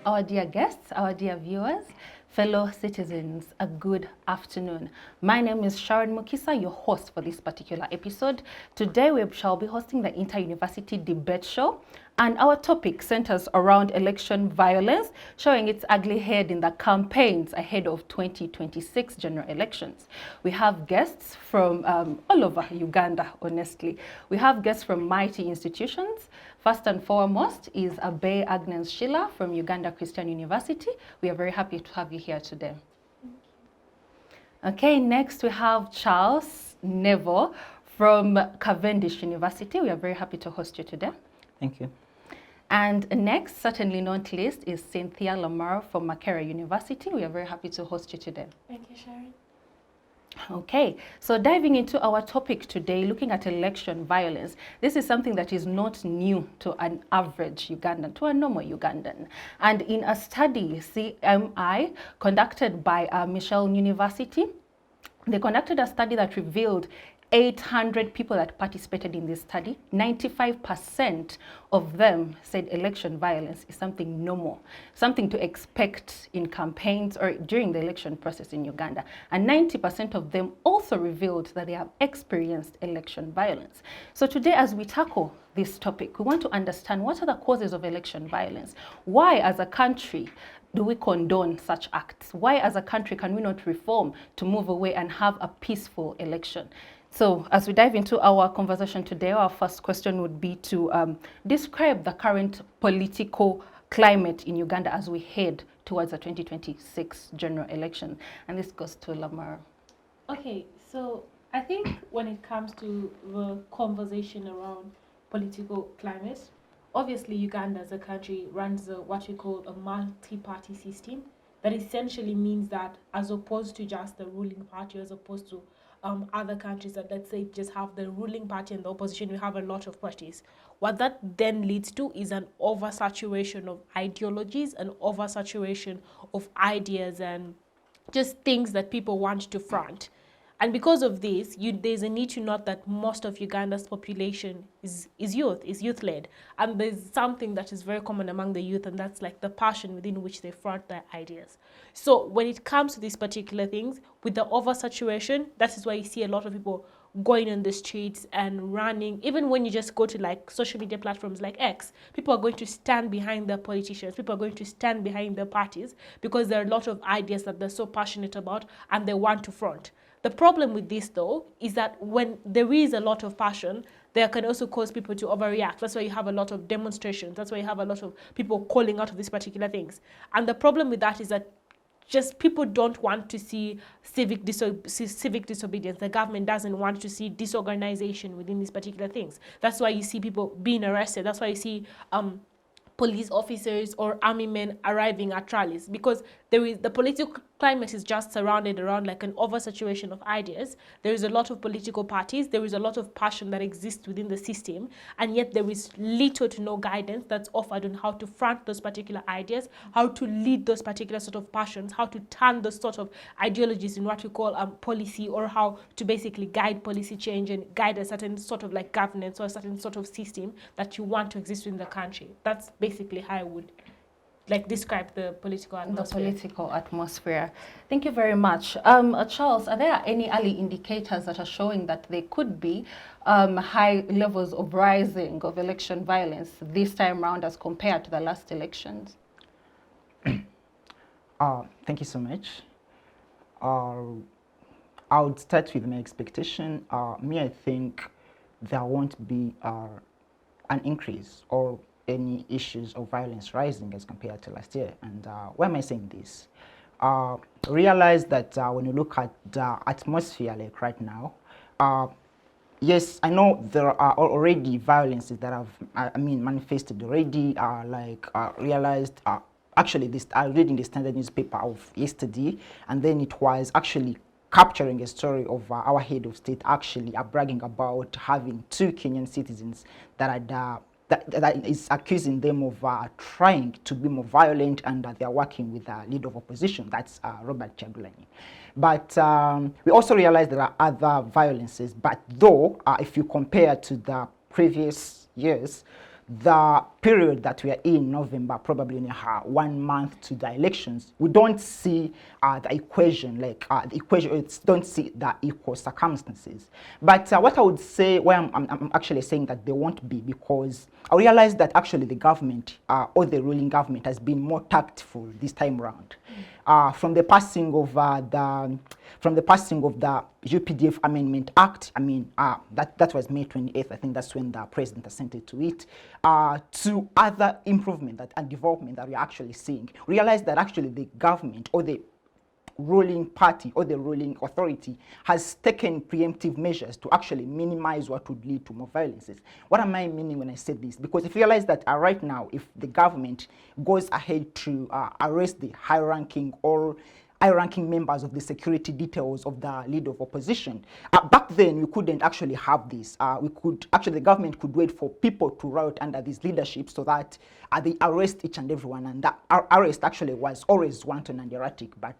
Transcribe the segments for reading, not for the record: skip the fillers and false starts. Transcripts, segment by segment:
Our dear guests, our dear viewers, fellow citizens, a good afternoon. My name is Sharon Mukisa, your host for this particular episode. Today we shall be hosting the Inter-University Debate Show, and our topic centers around election violence, showing its ugly head in the campaigns ahead of 2026 general elections. We have guests from all over Uganda, honestly. We have guests from mighty institutions. First and foremost is Aber Agness Sheila from Uganda Christian University. We are very happy to have you here today. Okay, next we have Charles Neville from Cavendish University. We are very happy to host you today. Thank you. And next, certainly not least, is Synthia Lamaro from Makerere University. We are very happy to host you today. Thank you, Sharon. Okay, so diving into our topic today, looking at election violence, this is something that is not new to an average Ugandan, to a normal Ugandan. And in a study, CMI, conducted by Michelle University, they conducted a study that revealed 800 people that participated in this study. 95% of them said election violence is something normal, something to expect in campaigns or during the election process in Uganda. And 90% of them also revealed that they have experienced election violence. So today, as we tackle this topic, we want to understand what are the causes of election violence? Why, as a country, do we condone such acts? Why, as a country, can we not reform to move away and have a peaceful election? So as we dive into our conversation today, our first question would be to describe the current political climate in Uganda as we head towards the 2026 general election. And this goes to Lamaro. Okay, so I think when it comes to the conversation around political climate, obviously Uganda as a country runs what we call a multi-party system. That essentially means that as opposed to just the ruling party, as opposed to other countries that, let's say, just have the ruling party and the opposition, we have a lot of parties. What that then leads to is an oversaturation of ideologies, an oversaturation of ideas and just things that people want to front. And because of this, there's a need to note that most of Uganda's population is youth-led. And there's something that is very common among the youth, and that's like the passion within which they front their ideas. So when it comes to these particular things, with the oversaturation, that is why you see a lot of people going on the streets and running. Even when you just go to like social media platforms like X, people are going to stand behind their politicians, people are going to stand behind their parties because there are a lot of ideas that they're so passionate about and they want to front. The problem with this, though, is that when there is a lot of passion, there can also cause people to overreact. That's why you have a lot of demonstrations. That's why you have a lot of people calling out of these particular things. And the problem with that is that just people don't want to see civic disobedience. The government doesn't want to see disorganization within these particular things. That's why you see people being arrested. That's why you see police officers or army men arriving at rallies, because the political climate is just surrounded around like an oversaturation of ideas. There is a lot of political parties, there is a lot of passion that exists within the system, and yet there is little to no guidance that's offered on how to front those particular ideas, how to lead those particular sort of passions, how to turn those sort of ideologies in what we call policy, or how to basically guide policy change and guide a certain sort of like governance or a certain sort of system that you want to exist in the country. That's basically how I would like describe the political atmosphere. Thank you very much. Charles, are there any early indicators that are showing that there could be high levels of rising of election violence this time around as compared to the last elections? Thank you so much. I would start with my expectation. I think there won't be an increase or any issues of violence rising as compared to last year. And why am I saying this? Realize that when you look at the atmosphere like right now, yes, I know there are already violences that have, manifested already, realized. Actually, I was reading the Standard newspaper of yesterday, and then it was actually capturing a story of our head of state actually bragging about having 2 Kenyan citizens that are that is accusing them of trying to be more violent, and that they are working with the leader of opposition, that's Robert Chagulanyi. But we also realize there are other violences, but though if you compare to the previous years, the period that we are in, November, probably in 1 month to the elections, we don't see the equation, don't see the equal circumstances. But what I would say, why I'm actually saying that they won't be, because I realize that actually the government, or the ruling government, has been more tactful this time around. From the passing of the UPDF Amendment Act, that was May 28th. I think that's when the president assented to it. To other improvement and development that we're actually seeing, realize that actually the government or the ruling party or the ruling authority has taken preemptive measures to actually minimize what would lead to more violences. What am I meaning when I say this? Because if you realize that right now, if the government goes ahead to arrest the high-ranking members of the security details of the leader of opposition. Back then, we couldn't actually have this. The government could wait for people to riot under this leadership so that they arrest each and everyone, and that arrest actually was always wanton and erratic. But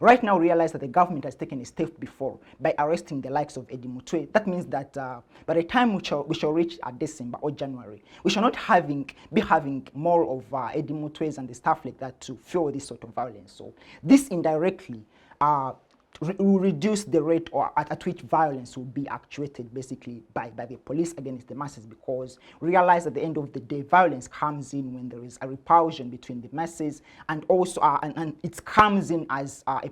right now, realize that the government has taken a step before by arresting the likes of Eddie Mutwe. That means that by the time we shall reach December or January, we shall not be having more of Eddie Mutwe's and the stuff like that to fuel this sort of violence. So this indirectly will reduce the rate at which violence will be actuated basically by the police against the masses, because realize at the end of the day, violence comes in when there is a repulsion between the masses, and also and it comes in as a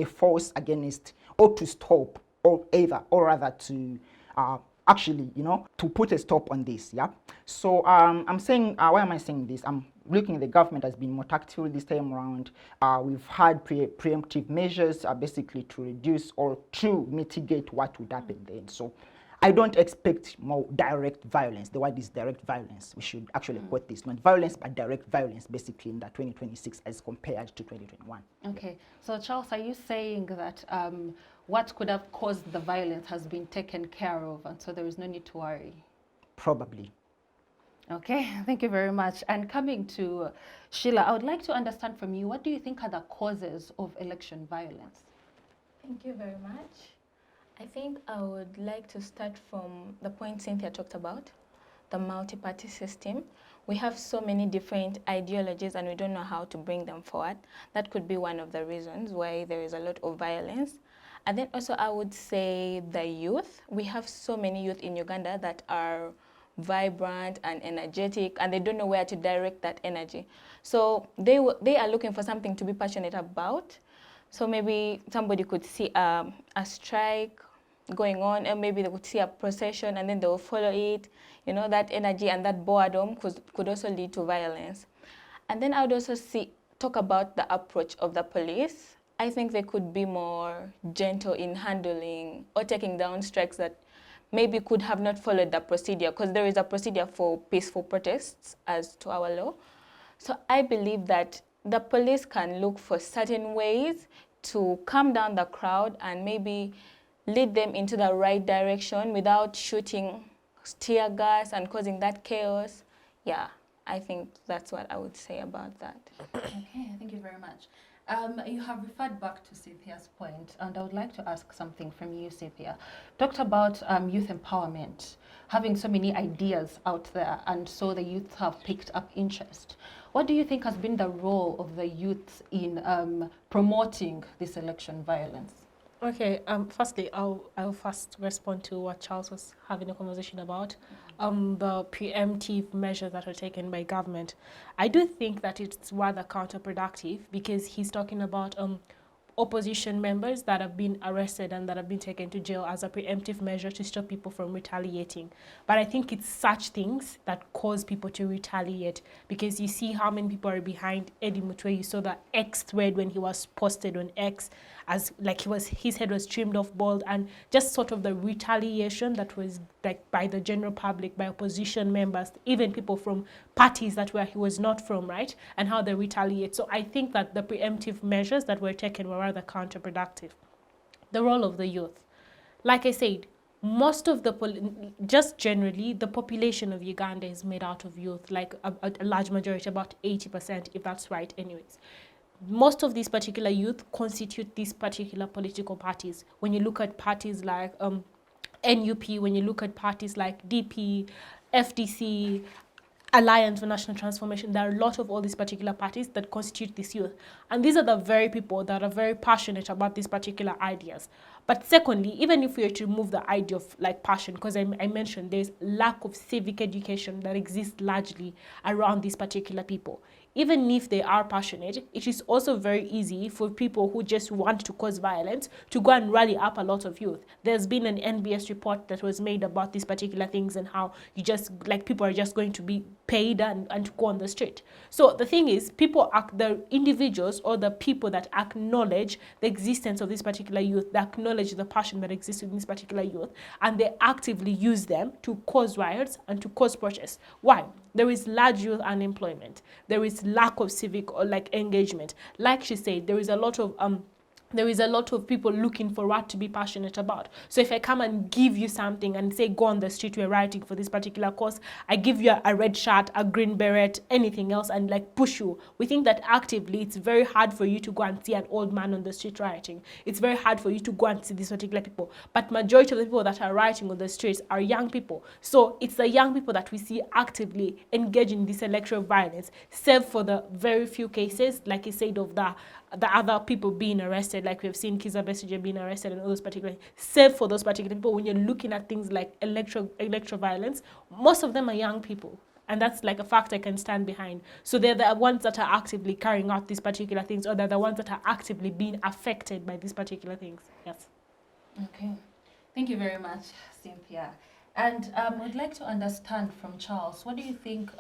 force against, or to stop, or rather to actually, to put a stop on this. Yeah. So I'm saying, why am I saying this? I'm looking at the government has been more tactful this time around. We've had preemptive measures basically to reduce or to mitigate what would happen then. So I don't expect more direct violence. The word is direct violence. We should actually quote this, not violence, but direct violence basically in the 2026 as compared to 2021. Okay. So Charles, are you saying that what could have caused the violence has been taken care of, and so there is no need to worry? Probably. Okay, thank you very much. And coming to Sheila, I would like to understand from you, what do you think are the causes of election violence? Thank you very much. I think I would like to start from the point Cynthia talked about, the multi-party system. We have so many different ideologies and we don't know how to bring them forward. That could be one of the reasons why there is a lot of violence. And then also I would say the youth. We have so many youth in Uganda that are vibrant and energetic, and they don't know where to direct that energy. So they are looking for something to be passionate about. So maybe somebody could see a strike going on, and maybe they would see a procession and then they will follow it. That energy and that boredom could also lead to violence. And then I would also talk about the approach of the police. I think they could be more gentle in handling or taking down strikes that maybe could have not followed the procedure, because there is a procedure for peaceful protests as to our law. So I believe that the police can look for certain ways to calm down the crowd and maybe lead them into the right direction without shooting tear gas and causing that chaos. Yeah, I think that's what I would say about that. Okay, thank you very much. You have referred back to Cynthia's point, and I would like to ask something from you, Synthia. Talked about youth empowerment, having so many ideas out there, and so the youth have picked up interest. What do you think has been the role of the youth in promoting this election violence? Okay, firstly, I'll first respond to what Charles was having a conversation about, the preemptive measures that are taken by government. I do think that it's rather counterproductive, because he's talking about opposition members that have been arrested and that have been taken to jail as a preemptive measure to stop people from retaliating. But I think it's such things that cause people to retaliate, because you see how many people are behind Eddie Mutwe. You saw the X thread when he was posted on X, as like his head was trimmed off bald, and just sort of the retaliation that was like by the general public, by opposition members, even people from parties that he was not from, right? And how they retaliate. So I think that the preemptive measures that were taken were rather counterproductive. The role of the youth. Like I said, most of just generally, the population of Uganda is made out of youth, like a large majority, about 80%, if that's right anyways. Most of these particular youth constitute these particular political parties. When you look at parties like NUP, when you look at parties like DP, FDC, Alliance for National Transformation, there are a lot of all these particular parties that constitute this youth. And these are the very people that are very passionate about these particular ideas. But secondly, even if we were to remove the idea of like passion, because I mentioned there's lack of civic education that exists largely around these particular people. Even if they are passionate, it is also very easy for people who just want to cause violence to go and rally up a lot of youth. There's been an NBS report that was made about these particular things and how you just, like, people are just going to be paid and to go on the street. So the thing is, the individuals or the people that acknowledge the existence of this particular youth, they acknowledge the passion that exists in this particular youth, and they actively use them to cause riots and to cause protests. Why? There is large youth unemployment. There is lack of civic or like engagement. Like she said, there is a lot of people looking for what to be passionate about. So if I come and give you something and say, go on the street, we're writing for this particular cause, I give you a red shirt, a green beret, anything else, and like push you. We think that actively it's very hard for you to go and see an old man on the street rioting. It's very hard for you to go and see these particular people. But majority of the people that are rioting on the streets are young people. So it's the young people that we see actively engaging in this electoral violence, save for the very few cases, like he said, of the other people being arrested, like we've seen Kizza Besigye being arrested and all those particular, save for those particular people. When you're looking at things like electoral violence, most of them are young people. And that's like a fact I can stand behind. So they're the ones that are actively carrying out these particular things, or they're the ones that are actively being affected by these particular things. Yes. Okay. Thank you very much, Synthia. And I'd like to understand from Charles, what do you think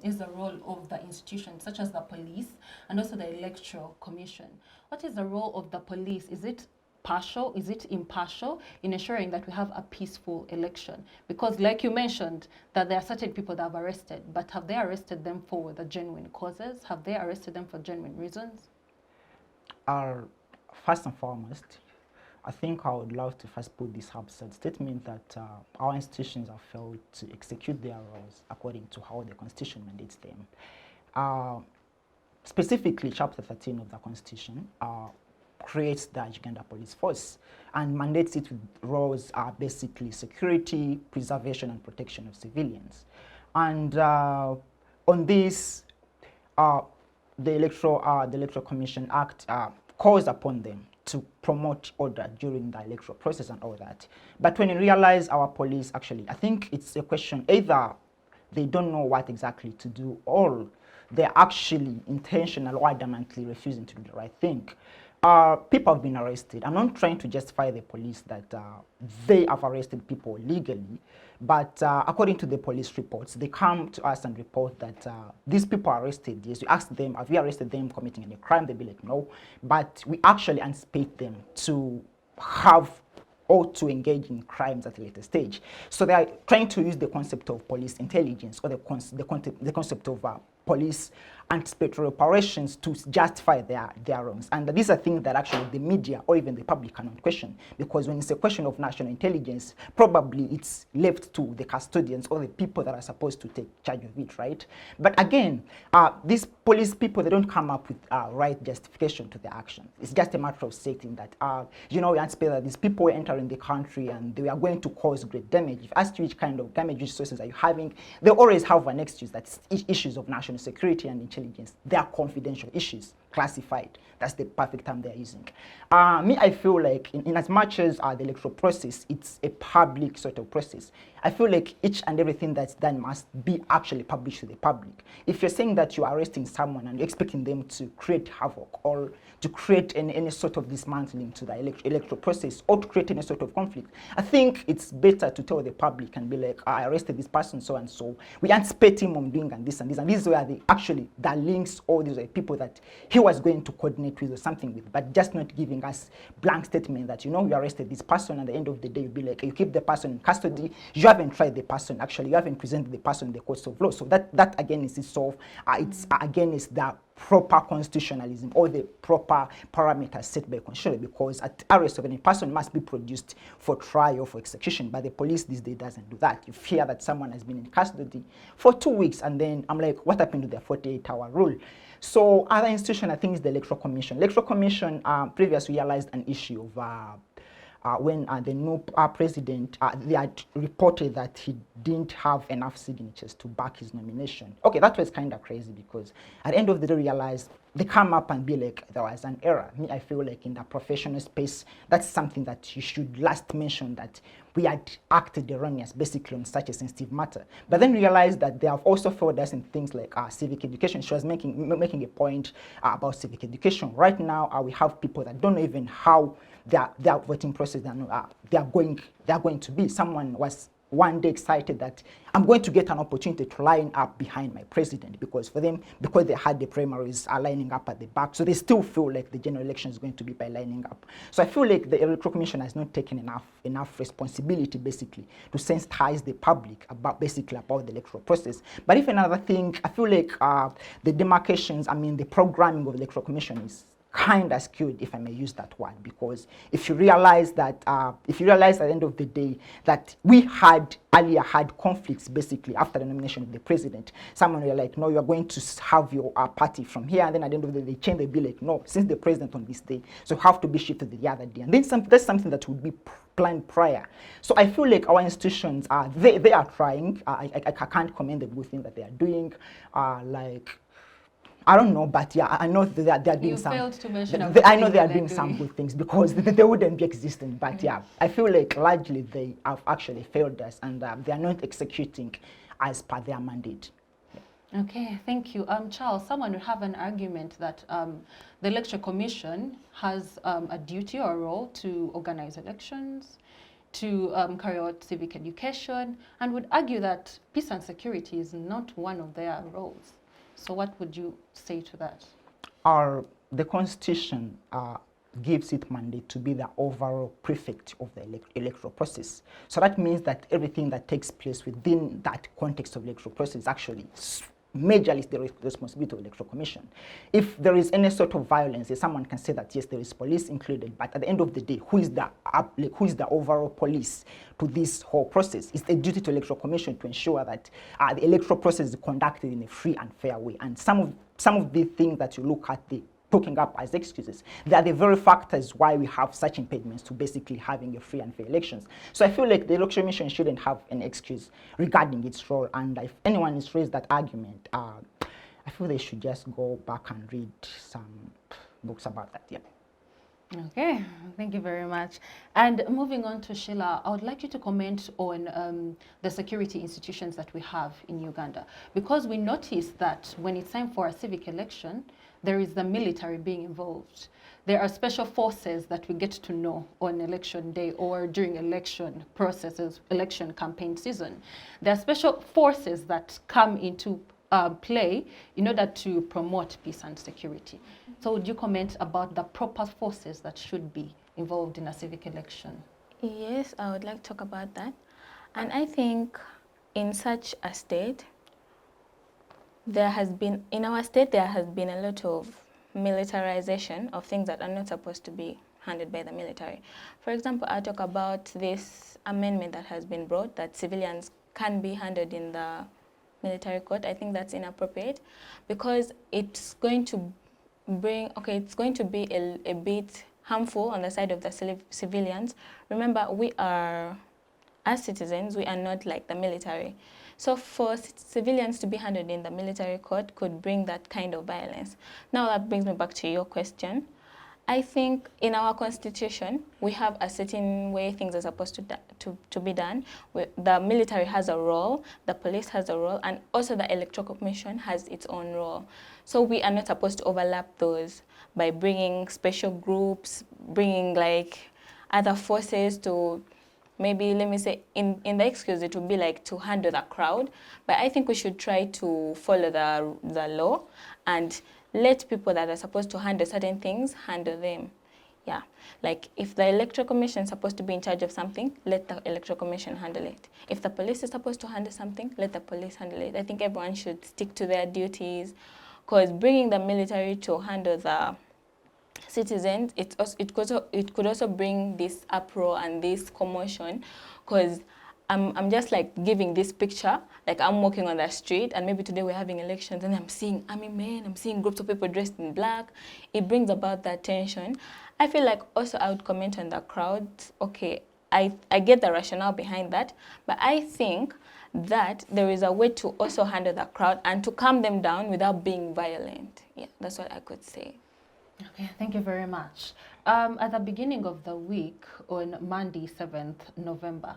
is the role of the institutions such as the police and also the Electoral Commission? What is the role of the police? Is it partial? Is it impartial in ensuring that we have a peaceful election? Because like you mentioned, that there are certain people that have arrested, but have they arrested them for the genuine causes? Have they arrested them for genuine reasons? First and foremost, I think I would love to first put this absurd statement that our institutions have failed to execute their roles according to how the Constitution mandates them. Specifically, Chapter 13 of the Constitution creates the Uganda Police Force and mandates it with roles are basically security, preservation, and protection of civilians. And on this, the Electoral Commission Act calls upon them to promote order during the electoral process and all that. But when you realize our police actually, I think it's a question, either they don't know what exactly to do, or they're actually intentional or adamantly refusing to do the right thing. People have been arrested. I'm not trying to justify the police that they have arrested people legally, but according to the police reports, they come to us and report that these people are arrested. Yes, we ask them, have you arrested them committing any crime? They'll be like, no. But we actually anticipate them to have or to engage in crimes at a later stage. So they are trying to use the concept of police intelligence or the concept of police anticipatory operations to justify their wrongs. And these are things that actually the media or even the public cannot question, because when it's a question of national intelligence, probably it's left to the custodians or the people that are supposed to take charge of it, right? But again, these police people, they don't come up with right justification to their actions. It's just a matter of stating that, you know, we anticipate that these people were entering the country and they are going to cause great damage. If asked which kind of damage resources are you having, they always have an excuse, that's issues of national security and intelligence. They are confidential issues, classified. That's the perfect term they're using. I feel like in as much as the electoral process, it's a public sort of process. I feel like each and everything that's done must be actually published to the public. If you're saying that you're arresting someone and you're expecting them to create havoc or to create any sort of dismantling to the electoral process or to create any sort of conflict, I think it's better to tell the public and be like, I arrested this person so and so. We anticipate him on doing and this and this. And this is where the links, all these are people that he was going to coordinate with or something with, but just not giving us blank statement that, you know, you arrested this person, and at the end of the day, you'll be like, you keep the person in custody, you haven't tried the person, actually, you haven't presented the person in the courts of law. So that again is itself, it's again is the proper constitutionalism or the proper parameters set by constitution, because at arrest of any person must be produced for trial, for execution, but the police these days doesn't do that. You fear that someone has been in custody for 2 weeks, and then I'm like, what happened to the 48-hour rule? So other institution, I think, is the Electoral Commission. Electoral Commission previously realized an issue of when the new president, they had reported that he didn't have enough signatures to back his nomination. Okay, that was kind of crazy because at the end of the day, realized they come up and be like, there was an error. Me, I feel like in the professional space, that's something that you should last mention, that we had acted erroneous basically on such a sensitive matter. But then realized that they have also failed us in things like civic education. She was making a point about civic education. Right now, we have people that don't know even how their voting process they are going to be. Someone was one day excited that I'm going to get an opportunity to line up behind my president, because for them, because they had the primaries are lining up at the back, so they still feel like the general election is going to be by lining up. So I feel like the Electoral Commission has not taken enough responsibility basically to sensitize the public about the electoral process. But if another thing, I feel like the demarcations, the programming of the Electoral Commission is kind of skewed, if I may use that word, because if you realize that at the end of the day that we earlier had conflicts basically after the nomination of the president. Someone were like, no, you're going to have your party from here, and then at the end of the day they change, they'll be like, no, since the president on this day, so you have to be shifted to the other day, and then that's something that would be planned prior. So I feel like our institutions they are trying. I can't commend the good thing that they are doing, I don't know, but yeah, I know they are doing some. Failed to mention I know they are doing some good things, because they wouldn't be existing. But yeah, I feel like largely they have actually failed us, and they are not executing as per their mandate. Yeah. Okay, thank you. Charles, someone would have an argument that the Electoral Commission has a duty or a role to organize elections, to carry out civic education, and would argue that peace and security is not one of their roles. So what would you say to that? The Constitution gives it mandate to be the overall prefect of the electoral process. So that means that everything that takes place within that context of the electoral process is actually majorly the responsibility of the Electoral Commission. If there is any sort of violence, someone can say that yes, there is police included, but at the end of the day, who is the overall police to this whole process? It's the duty to the Electoral Commission to ensure that the electoral process is conducted in a free and fair way. And some of the things that you look at talking up as excuses, they are the very factors why we have such impediments to basically having a free and fair elections. So I feel like the Electoral Commission shouldn't have an excuse regarding its role, and if anyone has raised that argument, I feel they should just go back and read some books about that. Yeah. Okay, thank you very much. And moving on to Sheila, I would like you to comment on the security institutions that we have in Uganda, because we noticed that when it's time for a civic election, there is the military being involved. There are special forces that we get to know on election day or during election processes, election campaign season. There are special forces that come into play in order to promote peace and security. So would you comment about the proper forces that should be involved in a civic election? Yes, I would like to talk about that. And I think in such a state, in our state, there has been a lot of militarization of things that are not supposed to be handled by the military. For example, I talk about this amendment that has been brought that civilians can be handled in the military court. I think that's inappropriate, because it's going to be a bit harmful on the side of the civilians. Remember, as citizens, we are not like the military. So for civilians to be handled in the military court could bring that kind of violence. Now that brings me back to your question. I think in our constitution, we have a certain way things are supposed to be done. The military has a role, the police has a role, and also the Electoral Commission has its own role. So we are not supposed to overlap those by bringing special groups, bringing like other forces to, maybe, let me say, in the excuse, it would be like to handle the crowd. But I think we should try to follow the law and let people that are supposed to handle certain things handle them. Yeah, like if the Electoral Commission is supposed to be in charge of something, let the Electoral Commission handle it. If the police is supposed to handle something, let the police handle it. I think everyone should stick to their duties, because bringing the military to handle the citizens, it could also bring this uproar and this commotion, because I'm just like giving this picture, like I'm walking on the street and maybe today we're having elections and I'm seeing army men, I'm seeing groups of people dressed in black. It brings about that tension. I feel like also I would comment on the crowd. Okay, I get the rationale behind that, but I think that there is a way to also handle the crowd and to calm them down without being violent. Yeah, that's what I could say. Okay, thank you very much. At the beginning of the week, on Monday, 7th November,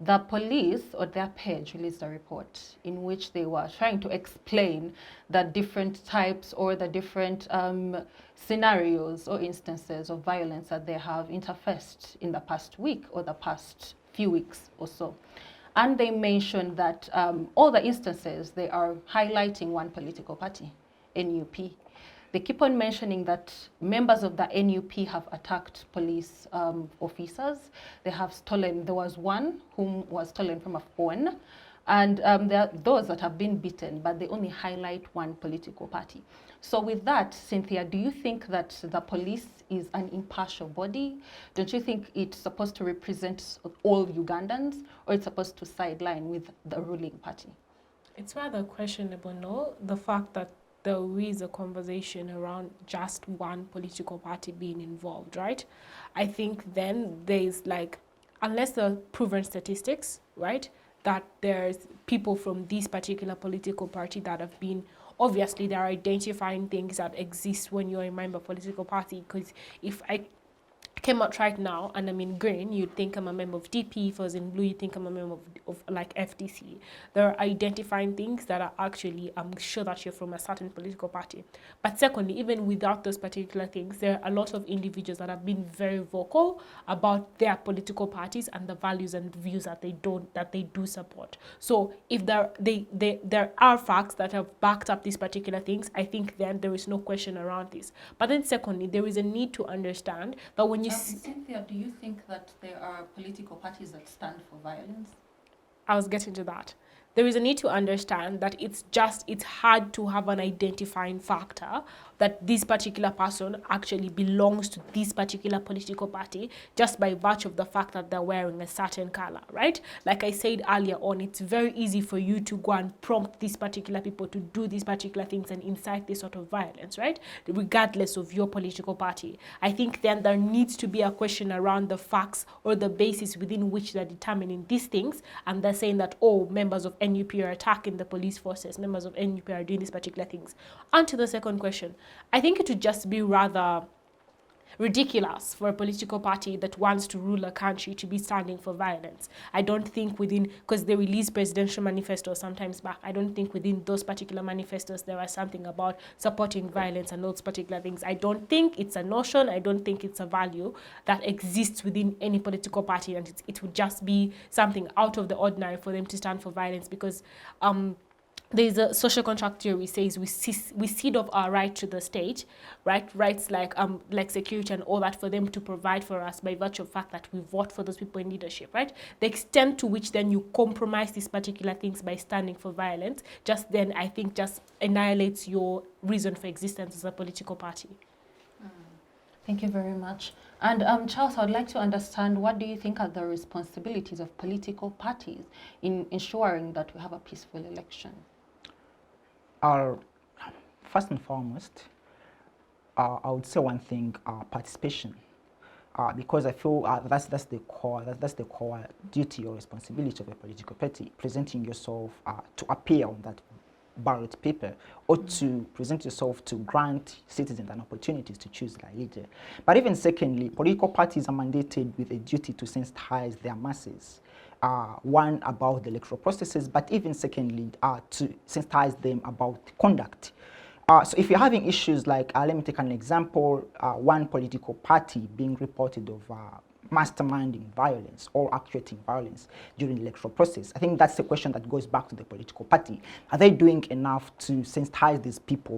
the police or their page released a report in which they were trying to explain the different types or the different scenarios or instances of violence that they have interfaced in the past week or the past few weeks or so. And they mentioned that all the instances, they are highlighting one political party, NUP. They keep on mentioning that members of the NUP have attacked police officers. They have stolen, there was one whom was stolen from a phone. And there are those that have been beaten, but they only highlight one political party. So with that, Synthia, do you think that the police is an impartial body? Don't you think it's supposed to represent all Ugandans, or it's supposed to sideline with the ruling party? It's rather questionable, no? The fact that there is a conversation around just one political party being involved, right? I think then there's like, unless there are proven statistics, right, that there's people from this particular political party that have been, obviously they're identifying things that exist when you're a member of a political party, because if I came out right now and I'm in green, you'd think I'm a member of DP. If I was in blue, you'd think I'm a member of like FDC. They're identifying things that are actually, I'm sure that you're from a certain political party. But secondly, even without those particular things, there are a lot of individuals that have been very vocal about their political parties and the values and views that they do support. So if there are facts that have backed up these particular things, I think then there is no question around this. But then secondly, there is a need to understand that when you Synthia, do you think that there are political parties that stand for violence? I was getting to that. There is a need to understand that it's hard to have an identifying factor that this particular person actually belongs to this particular political party just by virtue of the fact that they're wearing a certain color, right? Like I said earlier on, it's very easy for you to go and prompt these particular people to do these particular things and incite this sort of violence, right? Regardless of your political party. I think then there needs to be a question around the facts or the basis within which they're determining these things, and they're saying that, oh, members of NUP are attacking the police forces, members of NUP are doing these particular things. And to the second question, I think it would just be rather ridiculous for a political party that wants to rule a country to be standing for violence. I don't think because they release presidential manifestos sometimes back, I don't think within those particular manifestos there was something about supporting violence and those particular things. I don't think it's a notion, I don't think it's a value that exists within any political party, and it would just be something out of the ordinary for them to stand for violence, because there's a social contract theory says we cede off our right to the state, right? Rights like security and all that for them to provide for us by virtue of the fact that we vote for those people in leadership, right? The extent to which then you compromise these particular things by standing for violence, just then I think just annihilates your reason for existence as a political party. Thank you very much. And Charles, I'd like to understand, what do you think are the responsibilities of political parties in ensuring that we have a peaceful election? First and foremost, I would say one thing: participation, because I feel that's the core duty or responsibility of a political party, presenting yourself to appear on that ballot paper, or to present yourself to grant citizens an opportunity to choose their leader. But even secondly, political parties are mandated with a duty to sensitize their masses. One, about the electoral processes, but even secondly, to sensitize them about conduct. So if you're having issues like, let me take an example, one political party being reported of masterminding violence or actuating violence during the electoral process, I think that's the question that goes back to the political party. Are they doing enough to sensitize these people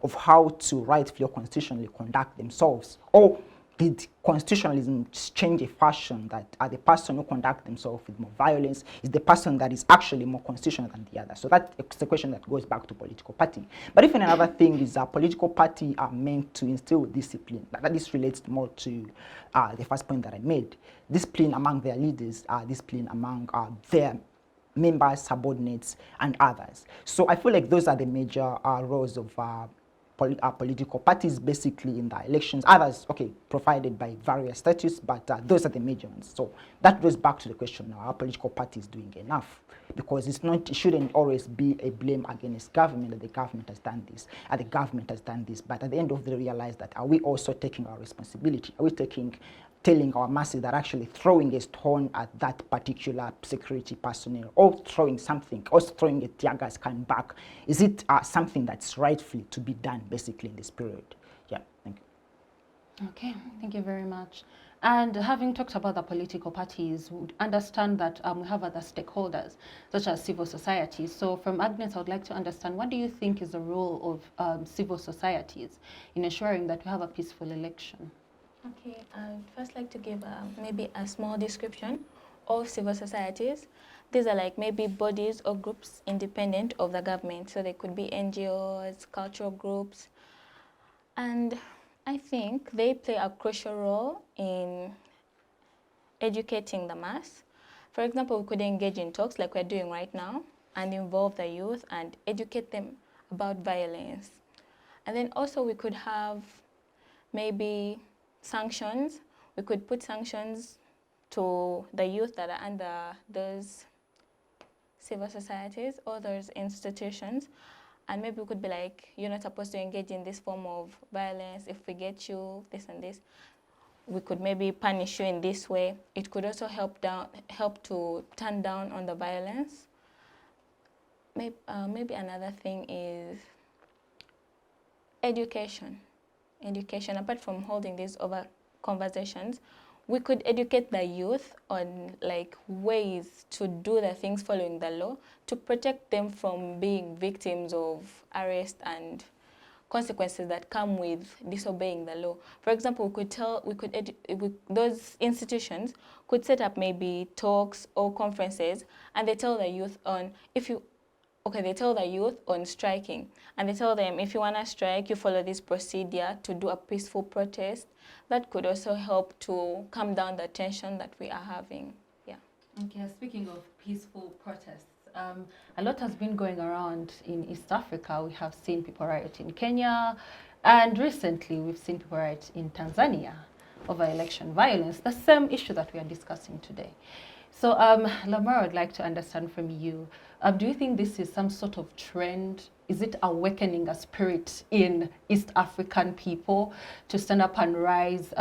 of how to rightfully or constitutionally conduct themselves? Or did constitutionalism change a fashion that the person who conducts themselves with more violence is the person that is actually more constitutional than the other? So that's the question that goes back to political party. But even another thing is that political party are meant to instill discipline. This relates more to the first point that I made. Discipline among their leaders, discipline among their members, subordinates, and others. So I feel like those are the major roles of political parties basically in the elections. Others, okay, provided by various statutes, but those are the major ones. So that goes back to the question now: are political parties doing enough? Because it shouldn't always be a blame against government that the government has done this, the government has done this. But at the end of the day, realize that are we also taking our responsibility? Are we telling our masses that actually throwing a stone at that particular security personnel, or throwing something, or throwing a tear gas can back, is it something that's rightfully to be done basically in this period? Yeah, thank you. Okay, thank you very much. And having talked about the political parties, we would understand that we have other stakeholders, such as civil society. So from Agnes, I would like to understand, what do you think is the role of civil societies in ensuring that we have a peaceful election? Okay, I'd first like to give maybe a small description of civil societies. These are like maybe bodies or groups independent of the government. So they could be NGOs, cultural groups, and I think they play a crucial role in educating the mass. For example, we could engage in talks like we're doing right now and involve the youth and educate them about violence. And then also we could have maybe sanctions. We could put sanctions to the youth that are under those civil societies or those institutions. And maybe we could be like, you're not supposed to engage in this form of violence. If we get you this and this, we could maybe punish you in this way. It could also help to turn down on the violence. Maybe another thing is education. Education, apart from holding these over conversations, we could educate the youth on like ways to do the things following the law to protect them from being victims of arrest and consequences that come with disobeying the law. For example, those institutions could set up maybe talks or conferences, and they tell the youth on they tell the youth on striking, and they tell them if you want to strike, you follow this procedure to do a peaceful protest. That could also help to calm down the tension that we are having. Yeah. Okay, speaking of peaceful protests, a lot has been going around in East Africa. We have seen people riot in Kenya, and recently we've seen people riot in Tanzania over election violence, the same issue that we are discussing today. So, Lamaro, I'd like to understand from you, do you think this is some sort of trend? Is it awakening a spirit in East African people to stand up and rise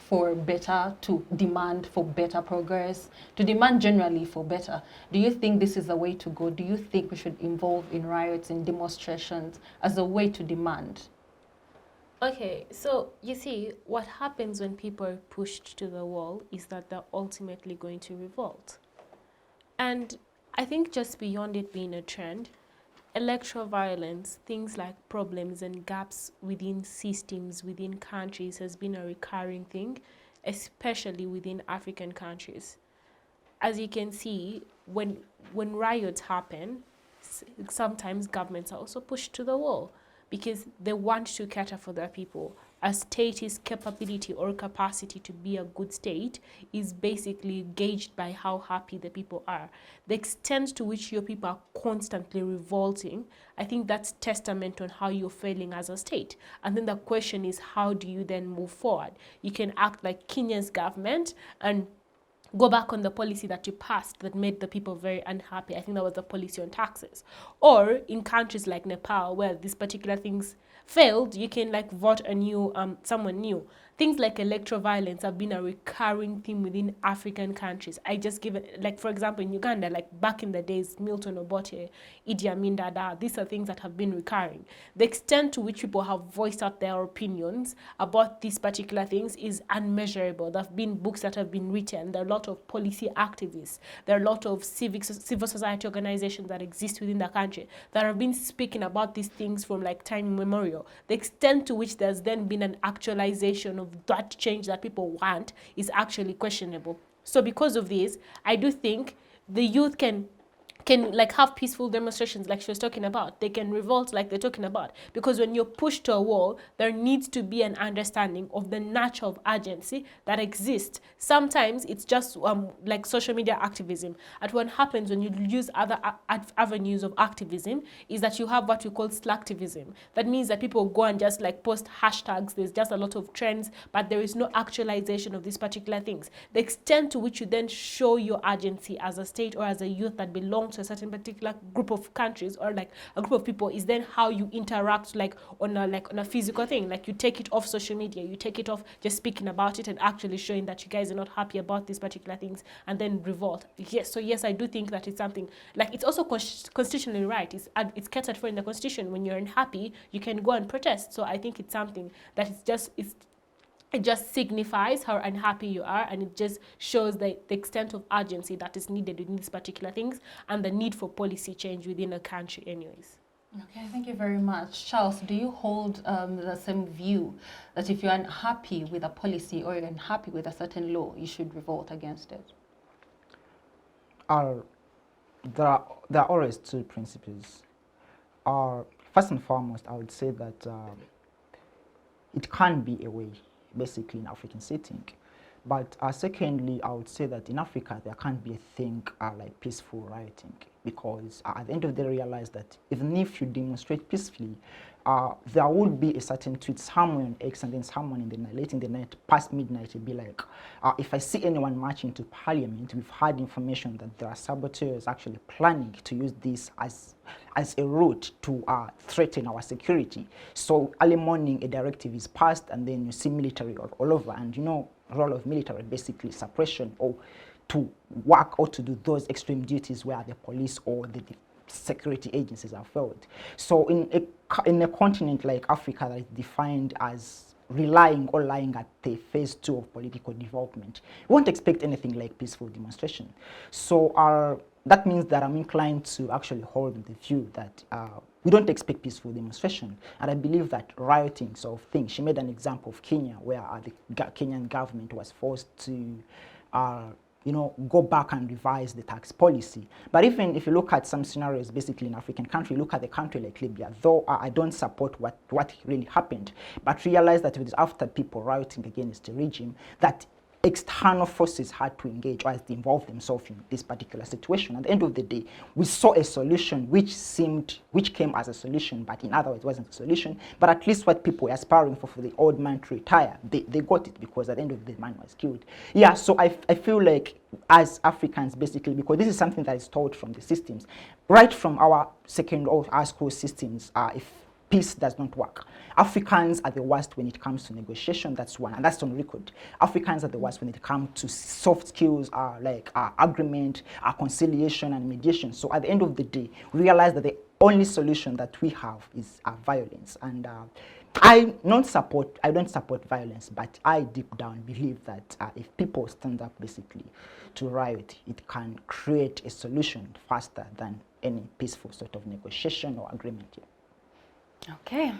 for better, to demand for better progress, to demand generally for better? Do you think this is the way to go? Do you think we should involve in riots, in demonstrations as a way to demand? Okay, so you see, what happens when people are pushed to the wall is that they're ultimately going to revolt. And I think just beyond it being a trend, electoral violence, things like problems and gaps within systems, within countries has been a recurring thing, especially within African countries. As you can see, when riots happen, sometimes governments are also pushed to the wall because they want to cater for their people. A state's capability or capacity to be a good state is basically gauged by how happy the people are. The extent to which your people are constantly revolting, I think that's testament on how you're failing as a state. And then the question is, how do you then move forward? You can act like Kenya's government and go back on the policy that you passed that made the people very unhappy. I think that was the policy on taxes. Or in countries like Nepal, where these particular things failed, you can like vote a new someone new. Things like electoral violence have been a recurring theme within African countries. I just give it, like for example in Uganda, like back in the days, Milton Obote, Idi Amin Dada, these are things that have been recurring. The extent to which people have voiced out their opinions about these particular things is unmeasurable. There have been books that have been written. There are a lot of policy activists. There are a lot of civil society organizations that exist within the country that have been speaking about these things from like time immemorial. The extent to which there's then been an actualization of that change that people want is actually questionable. So because of this, I do think the youth can can like have peaceful demonstrations like she was talking about. They can revolt like they're talking about. Because when you're pushed to a wall, there needs to be an understanding of the nature of agency that exists. Sometimes it's just like social media activism. And what happens when you use other avenues of activism is that you have what we call slacktivism. That means that people go and just like post hashtags. There's just a lot of trends, but there is no actualization of these particular things. The extent to which you then show your agency as a state or as a youth that belongs to a certain particular group of countries or like a group of people is then how you interact like on a physical thing. Like you take it off social media, you take it off just speaking about it and actually showing that you guys are not happy about these particular things and then revolt. Yes, so yes, I do think that it's something like it's also constitutionally right. It's catered for in the constitution. When you're unhappy, you can go and protest. So I think it's something that it just signifies how unhappy you are, and it just shows the extent of urgency that is needed in these particular things and the need for policy change within a country anyways. Okay, thank you very much. Charles, do you hold the same view that if you're unhappy with a policy or you're unhappy with a certain law, you should revolt against it? There are always two principles. First and foremost, I would say that it can be a way, basically, in African setting. But secondly, I would say that in Africa, there can't be a thing like peaceful rioting, because at the end of the day, realize that even if you demonstrate peacefully, there would be a certain tweet somewhere on X, and then someone in the night, late in the night, past midnight, will be like, if I see anyone marching to parliament, we've had information that there are saboteurs actually planning to use this as a route to threaten our security. So early morning, a directive is passed, and then you see military all over, and you know, role of military basically suppression or to work or to do those extreme duties where the police or the security agencies are failed. So in a continent like Africa that is defined as relying or lying at the phase 2 of political development, we won't expect anything like peaceful demonstration. So that means that I'm inclined to actually hold the view that we don't expect peaceful demonstration. And I believe that rioting sort of thing, she made an example of Kenya, where the Kenyan government was forced to go back and revise the tax policy. But even if you look at some scenarios, basically in African country, look at the country like Libya, though I don't support what really happened, but realize that it was after people rioting against the regime that external forces had to engage or involve themselves in this particular situation. At the end of the day, we saw a solution which came as a solution, but in other words, it wasn't a solution. But at least what people were aspiring for the old man to retire, they got it, because at the end of the day, man was killed. Yeah, so I feel like as Africans, basically, because this is something that is taught from the systems, right from our second or our school systems, if peace does not work. Africans are the worst when it comes to negotiation, that's one, and that's on record. Africans are the worst when it comes to soft skills, like agreement, conciliation, and mediation. So at the end of the day, we realize that the only solution that we have is violence. And I don't support violence, but I deep down believe that if people stand up basically to riot, it can create a solution faster than any peaceful sort of negotiation or agreement. Yeah. Okay,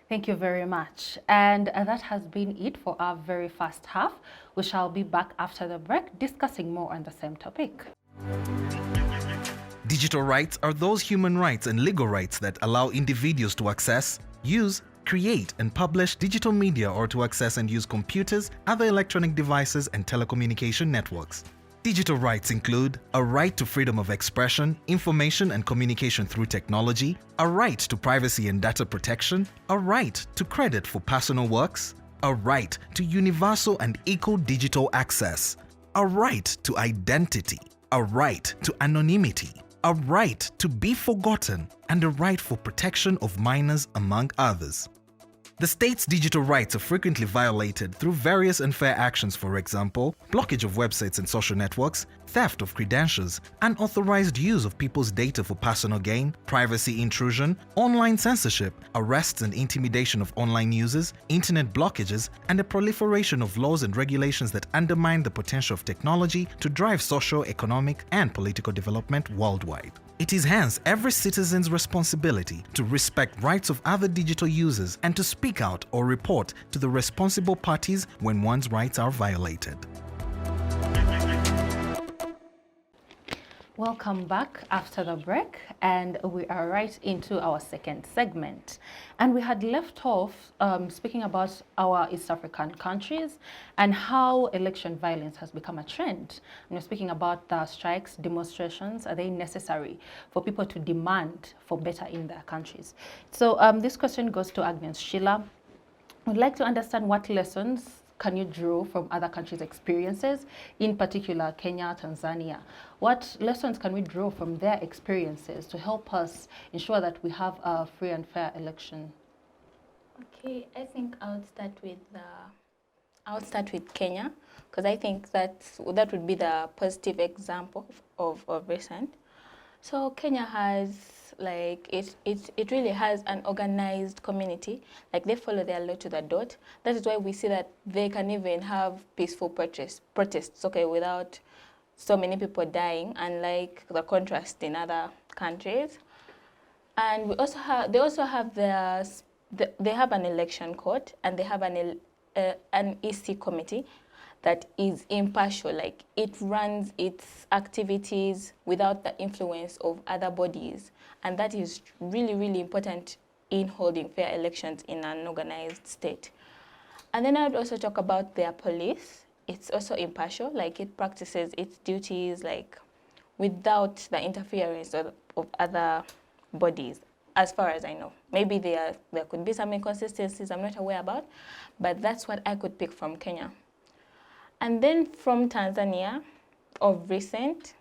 thank you very much. And that has been it for our very first half. We shall be back after the break discussing more on the same topic. Digital rights are those human rights and legal rights that allow individuals to access, use, create and publish digital media, or to access and use computers, other electronic devices and telecommunication networks. Digital rights include a right to freedom of expression, information and communication through technology, a right to privacy and data protection, a right to credit for personal works, a right to universal and equal digital access, a right to identity, a right to anonymity, a right to be forgotten, and a right for protection of minors, among others. The state's digital rights are frequently violated through various unfair actions, for example, blockage of websites and social networks, theft of credentials, unauthorized use of people's data for personal gain, privacy intrusion, online censorship, arrests and intimidation of online users, internet blockages, and the proliferation of laws and regulations that undermine the potential of technology to drive social, economic, and political development worldwide. It is hence every citizen's responsibility to respect rights of other digital users and to speak out or report to the responsible parties when one's rights are violated. Welcome back after the break, and we are right into our second segment. And we had left off speaking about our East African countries and how election violence has become a trend. And we're speaking about the strikes, demonstrations. Are they necessary for people to demand for better in their countries? So this question goes to Agness Sheila. I'd like to understand what lessons can you draw from other countries' experiences, in particular Kenya, Tanzania? What lessons can we draw from their experiences to help us ensure that we have a free and fair election? Okay, I think I would start with Kenya, because I think that would be the positive example of recent. So Kenya has it really has an organized community. Like they follow their law to the dot. That is why we see that they can even have peaceful protests, okay, without so many people dying, unlike the contrast in other countries. And they also have they have an election court, and they have an EC committee that is impartial. Like it runs its activities without the influence of other bodies, and that is really, really important in holding fair elections in an organized state. And then I would also talk about their police. It's also impartial, like it practices its duties like without the interference of other bodies, as far as I know. Maybe there could be some inconsistencies I'm not aware about, but that's what I could pick from Kenya. And then from Tanzania, of recent,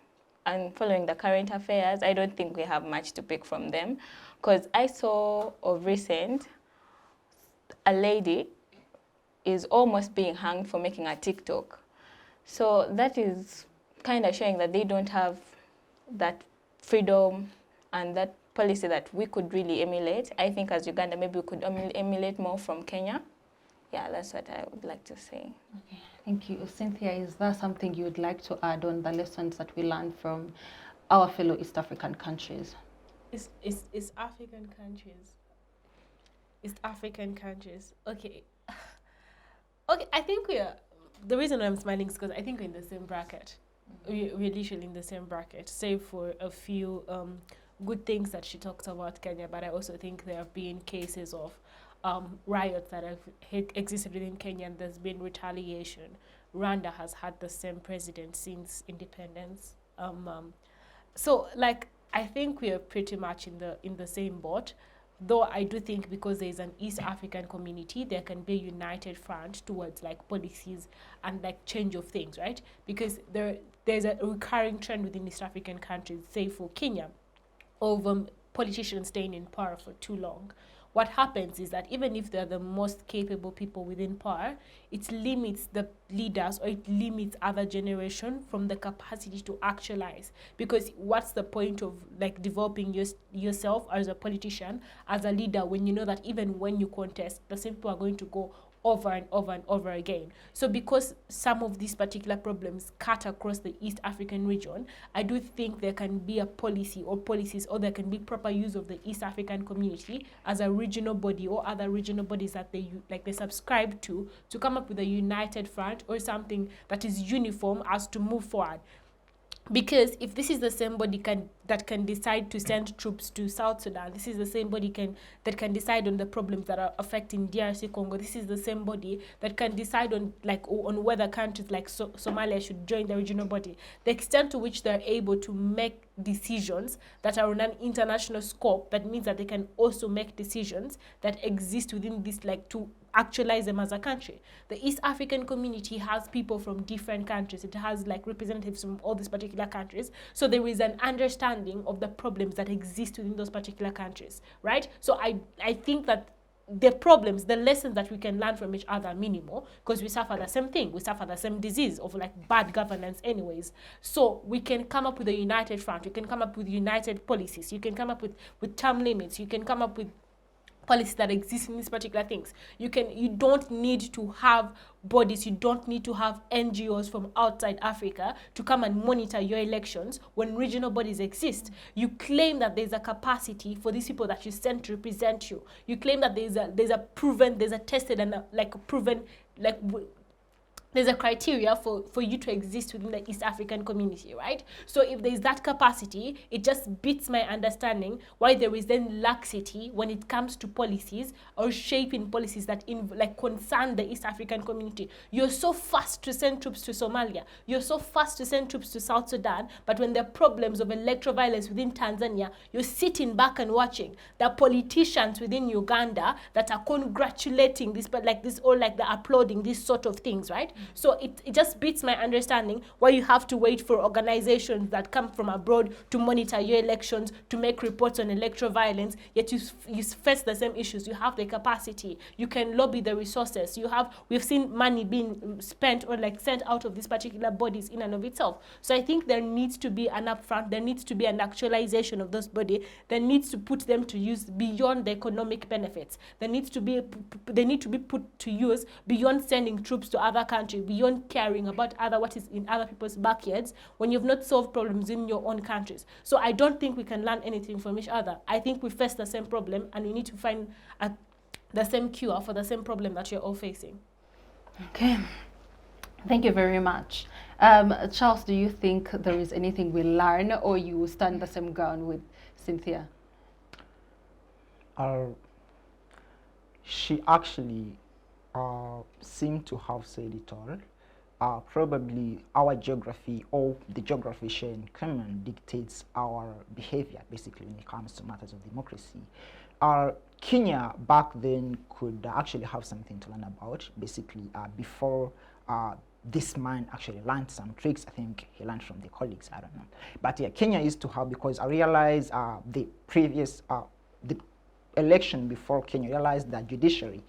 and following the current affairs, I don't think we have much to pick from them, because I saw of recent, a lady is almost being hanged for making a TikTok. So that is kind of showing that they don't have that freedom and that policy that we could really emulate. I think as Uganda, maybe we could emulate more from Kenya. Yeah, that's what I would like to say. Okay, thank you. Cynthia, is there something you would like to add on the lessons that we learned from our fellow East African countries? It's African countries. East African countries. Okay. Okay, I think the reason I'm smiling is because I think we're in the same bracket. We're literally in the same bracket, save for a few good things that she talked about Kenya, but I also think there have been cases of riots that have existed within Kenya, and there's been retaliation. Rwanda has had the same president since independence. So like I think we are pretty much in the same boat. Though I do think because there is an East African community, there can be a united front towards like policies and like change of things, right? Because there's a recurring trend within East African countries, say for Kenya, of politicians staying in power for too long. What happens is that even if they're the most capable people within power, it limits the leaders, or it limits other generation from the capacity to actualize. Because what's the point of like developing yourself as a politician, as a leader, when you know that even when you contest, the same people are going to go over and over and over again. So because some of these particular problems cut across the East African region, I do think there can be a policy or policies, or there can be proper use of the East African community as a regional body, or other regional bodies that they subscribe to come up with a united front or something that is uniform as to move forward. Because if this is the same body that can decide to send troops to South Sudan, this is the same body that can decide on the problems that are affecting DRC Congo. This is the same body that can decide on whether countries like Somalia should join the regional body. The extent to which they're able to make decisions that are on an international scope, that means that they can also make decisions that exist within this, like to actualize them as a country. The East African community has people from different countries. It has like representatives from all these particular countries. So there is an understanding of the problems that exist within those particular countries, right? So I think that the problems, the lessons that we can learn from each other are minimal, because we suffer the same thing. We suffer the same disease of like bad governance anyways. So we can come up with a united front. We can come up with united policies. You can come up with term limits. You can come up with policies that exist in these particular things. You don't need to have bodies, you don't need to have NGOs from outside Africa to come and monitor your elections when regional bodies exist. You claim that there's a capacity for these people that you send to represent you. You claim that there's a tested and proven there's a criteria for you to exist within the East African community, right? So if there's that capacity, it just beats my understanding why there is then laxity when it comes to policies or shaping policies that concern the East African community. You're so fast to send troops to Somalia. You're so fast to send troops to South Sudan, but when there are problems of electoral violence within Tanzania, you're sitting back and watching the politicians within Uganda that are congratulating this, but like this, or like they're applauding these sort of things, right? So it just beats my understanding why you have to wait for organizations that come from abroad to monitor your elections, to make reports on electoral violence, yet you face the same issues. You have the capacity, you can lobby the resources, we've seen money being spent or like sent out of these particular bodies in and of itself. So I think there needs to be an upfront, there needs to be an actualization of those bodies, there needs to put them to use beyond the economic benefits. They need to be put to use beyond sending troops to other countries, beyond caring about what is in other people's backyards when you've not solved problems in your own countries. So I don't think we can learn anything from each other. I think we face the same problem and we need to find the same cure for the same problem that you're all facing. Okay. Thank you very much. Charles, do you think there is anything we learn, or you stand the same ground with Synthia? She actually seemed to have said it all. Probably our geography, or the geography shared in common, dictates our behavior, basically, when it comes to matters of democracy. Kenya back then could actually have something to learn about, basically, before this man actually learned some tricks. I think he learned from the colleagues, I don't know. But yeah, Kenya used to have, because I realized the previous, the election before Kenya realized that judiciary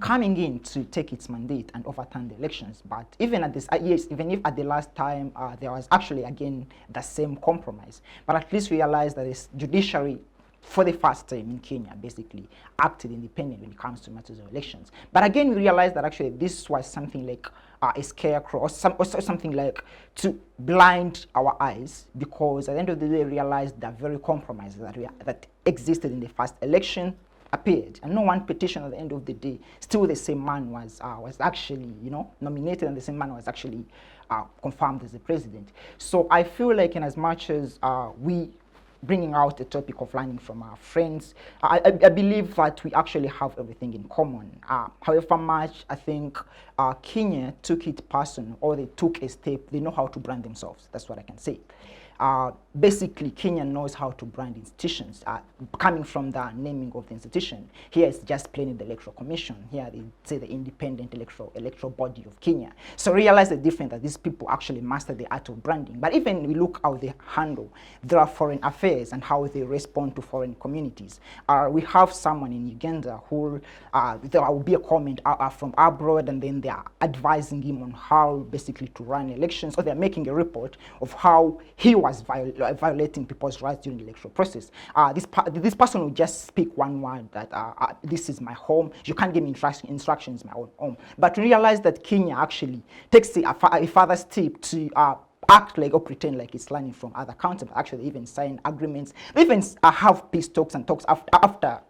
coming in to take its mandate and overturn the elections. But even at this, yes, even if at the last time there was actually again the same compromise, but at least realized that this judiciary, for the first time in Kenya, basically acted independently when it comes to matters of elections. But again, we realized that actually this was something like a scarecrow, or something like to blind our eyes, because at the end of the day, we realized that very compromise that existed in the first election appeared, and no one petition at the end of the day. Still, the same man was actually, nominated, and the same man was actually confirmed as the president. So I feel like, in as much as we bringing out the topic of learning from our friends, I believe that we actually have everything in common. However much I think Kenya took it personal, or they took a step, they know how to brand themselves. That's what I can say. Basically, Kenya knows how to brand institutions, coming from the naming of the institution. Here it's just plain the Electoral Commission. Here they say the Independent Electoral Body of Kenya. So realize the difference, that these people actually master the art of branding. But even we look how they handle their foreign affairs and how they respond to foreign communities. We have someone in Uganda who, there will be a comment from abroad, and then they are advising him on how basically to run elections, or they're making a report of how he was violating people's rights during the electoral process. This person will just speak one word, that this is my home, you can't give me instructions in my own home. But realize that Kenya actually takes a further step to act like, or pretend like it's learning from other countries, but actually even sign agreements, even have peace talks and talks after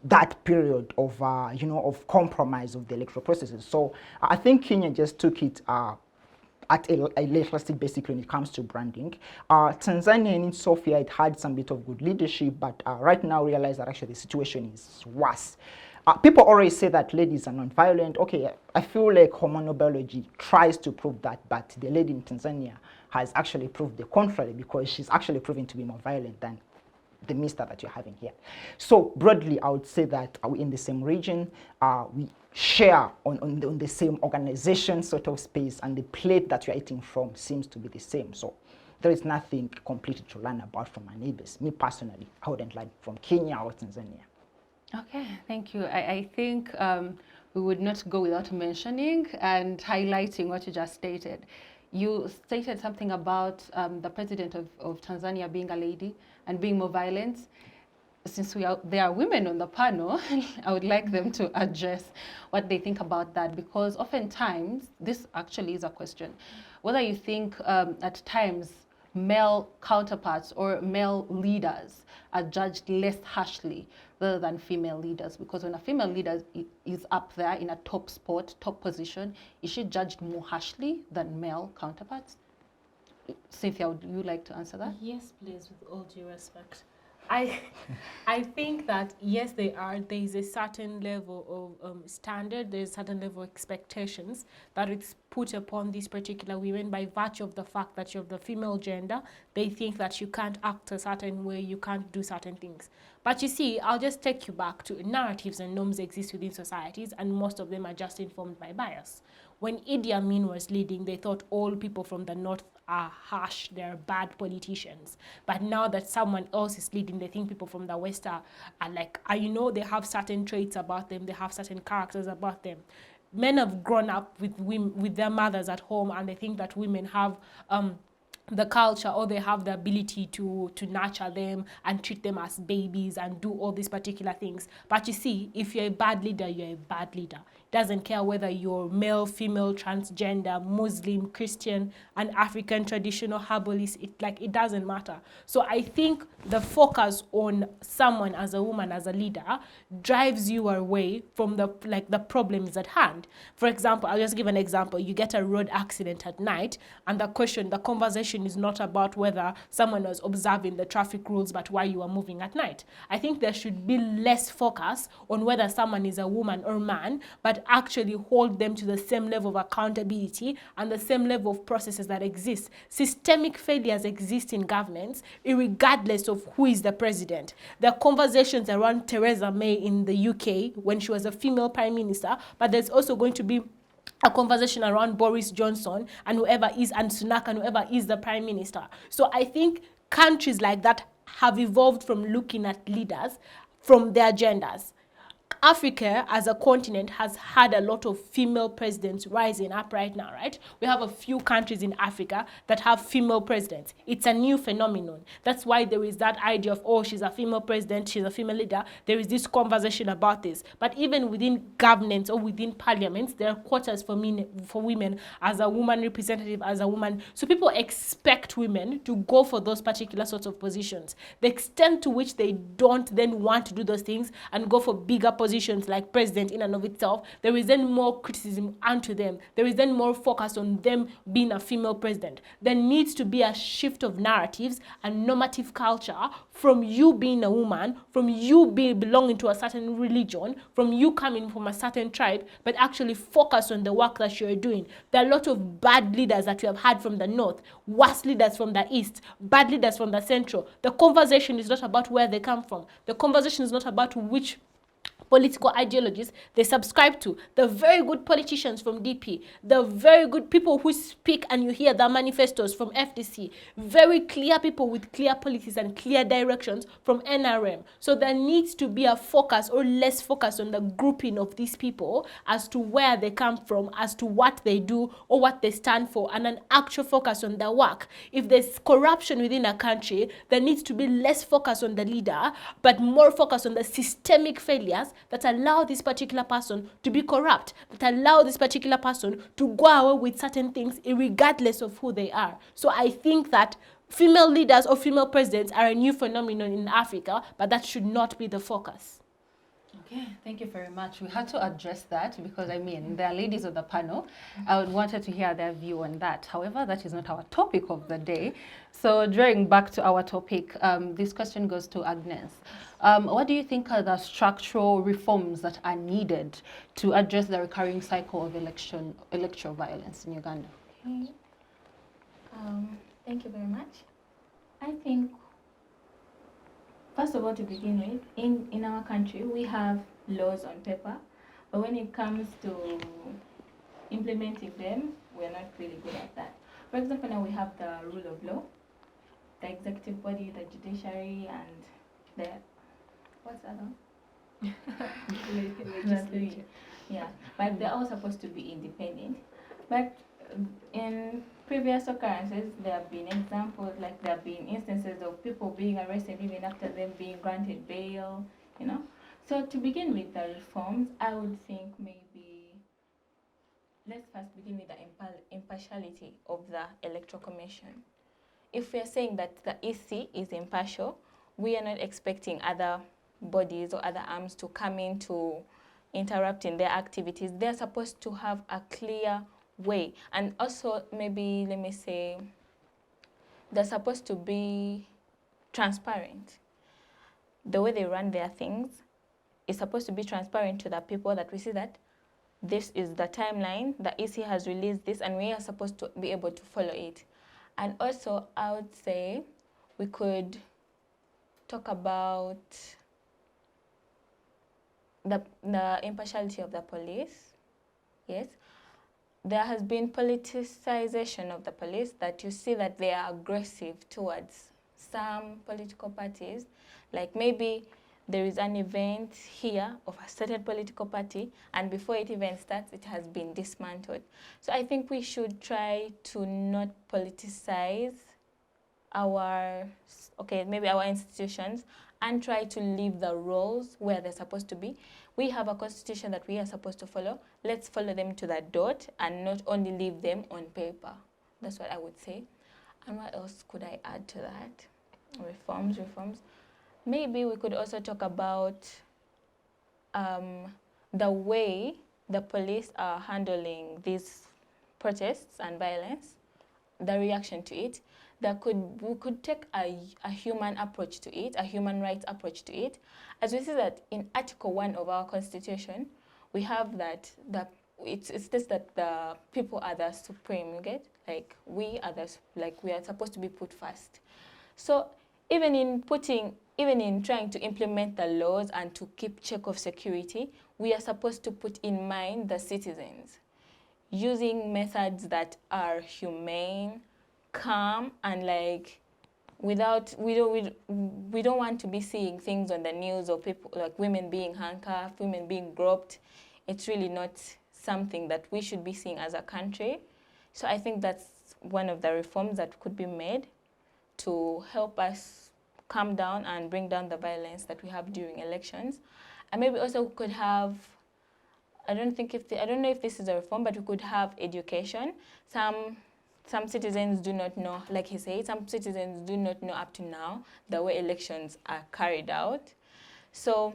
that period of of compromise of the electoral processes. So I think Kenya just took it at a later stage, basically, when it comes to branding. Tanzania, in Sophia, it had some bit of good leadership, but right now realize that actually the situation is worse. People always say that ladies are non-violent. Okay, I feel like hormonobiology tries to prove that, but the lady in Tanzania has actually proved the contrary, because she's actually proven to be more violent than the mister that you're having here. So broadly, I would say that we're in the same region. We share on the same organization sort of space, and the plate that you're eating from seems to be the same. So there is nothing completely to learn about from our neighbors. Me personally, I wouldn't learn from Kenya or Tanzania. Okay, thank you. I think we would not go without mentioning and highlighting what you just stated. You stated something about the president of Tanzania being a lady and being more violent. Since there are women on the panel, I would like them to address what they think about that, because oftentimes, this actually is a question, whether you think at times male counterparts or male leaders are judged less harshly rather than female leaders? Because when a female leader is up there in a top spot, top position, is she judged more harshly than male counterparts? Synthia, would you like to answer that? Yes, please, with all due respect. I think that yes, there is a certain level of standard, there's a certain level of expectations that it's put upon these particular women by virtue of the fact that you're of the female gender. They think that you can't act a certain way, you can't do certain things. But you see, I'll just take you back to narratives and norms exist within societies, and most of them are just informed by bias. When Idi Amin was leading, they thought all people from the north are harsh, they're bad politicians. But now that someone else is leading, they think people from the west are like, you know, they have certain traits about them, they have certain characters about them. Men have grown up with women, with their mothers at home, and they think that women have the culture, or they have the ability to nurture them and treat them as babies and do all these particular things. But you see, if you're a bad leader, you're a bad leader. Doesn't care whether you're male, female, transgender, Muslim, Christian, an African traditional herbalist, it doesn't matter. So I think the focus on someone as a woman, as a leader, drives you away from the problems at hand. For example, I'll just give an example. You get a road accident at night, and the conversation is not about whether someone was observing the traffic rules, but why you are moving at night. I think there should be less focus on whether someone is a woman or man, but actually hold them to the same level of accountability and the same level of processes that exist. Systemic failures exist in governments, regardless of who is the president. There are conversations around Theresa May in the UK when she was a female prime minister, but there's also going to be a conversation around Boris Johnson and Sunak and whoever is the prime minister. So I think countries like that have evolved from looking at leaders from their genders. Africa as a continent has had a lot of female presidents rising up right now, right? We have a few countries in Africa that have female presidents. It's a new phenomenon. That's why there is that idea of, oh, she's a female president, she's a female leader. There is this conversation about this. But even within governments or within parliaments, there are quotas for women as a woman representative, as a woman. So people expect women to go for those particular sorts of positions. The extent to which they don't then want to do those things and go for bigger positions like president in and of itself, there is then more criticism unto them. There is then more focus on them being a female president. There needs to be a shift of narratives and normative culture from you being a woman, from you belonging to a certain religion, from you coming from a certain tribe, but actually focus on the work that you're doing. There are a lot of bad leaders that we have had from the north, worse leaders from the east, bad leaders from the central. The conversation is not about where they come from. The conversation is not about which political ideologies they subscribe to. The very good politicians from DP, the very good people who speak and you hear their manifestos from FDC, very clear people with clear policies and clear directions from NRM. So there needs to be a focus or less focus on the grouping of these people as to where they come from, as to what they do or what they stand for, and an actual focus on their work. If there's corruption within a country, there needs to be less focus on the leader, but more focus on the systemic failures that allow this particular person to be corrupt, that allow this particular person to go away with certain things regardless of who they are. So I think that female leaders or female presidents are a new phenomenon in Africa, but that should not be the focus. Okay, thank you very much. We had to address that because, I mean, there are ladies on the panel. I wanted to hear their view on that. However, that is not our topic of the day. So drawing back to our topic, this question goes to Agnes. What do you think are the structural reforms that are needed to address the recurring cycle of electoral violence in Uganda? Okay. Thank you very much. I think, first of all, to begin with, in our country, we have laws on paper, but when it comes to implementing them, we're not really good at that. For example, now we have the rule of law, the executive body, the judiciary, and the, what's that one? Legislature. Yeah, but they're all supposed to be independent. But in previous occurrences, there have been examples, like there have been instances of people being arrested even after them being granted bail, you know. So to begin with the reforms, I would think maybe let's first begin with the impartiality of the Electoral Commission. if we are saying that the EC is impartial, we are not expecting other bodies or other arms to come in to interrupt in their activities. They're supposed to have a clear way. And also, maybe, let me say, they're supposed to be transparent. The way they run their things is supposed to be transparent to the people, that we see that this is the timeline, the EC has released this, and we are supposed to be able to follow it. And also, I would say we could talk about the impartiality of the police. Yes, there has been politicization of the police, that you see that they are aggressive towards some political parties. Like maybe there is an event here of a certain political party, and before it even starts, it has been dismantled. So I think we should try to not politicize our, maybe our institutions, and try to leave the roles where they're supposed to be. We have a constitution that we are supposed to follow. Let's follow them to the dot and not only leave them on paper. That's what I would say. And what else could I add to that? Reforms. Maybe we could also talk about the way the police are handling these protests and violence, the reaction to it. We could take a human approach to it, a human rights approach to it. As we see that in Article 1 of our Constitution, we have that it states that the people are the supreme, you get? Like we are supposed to be put first. So even in trying to implement the laws and to keep check of security, we are supposed to put in mind the citizens, using methods that are humane, calm, and like we don't want to be seeing things on the news of people like women being handcuffed, women being groped. It's really not something that we should be seeing as a country. So I think that's one of the reforms that could be made to help us calm down and bring down the violence that we have during elections. And maybe also we could have, I don't know if this is a reform, but we could have education. Some citizens do not know, like he said, some citizens do not know up to now the way elections are carried out. So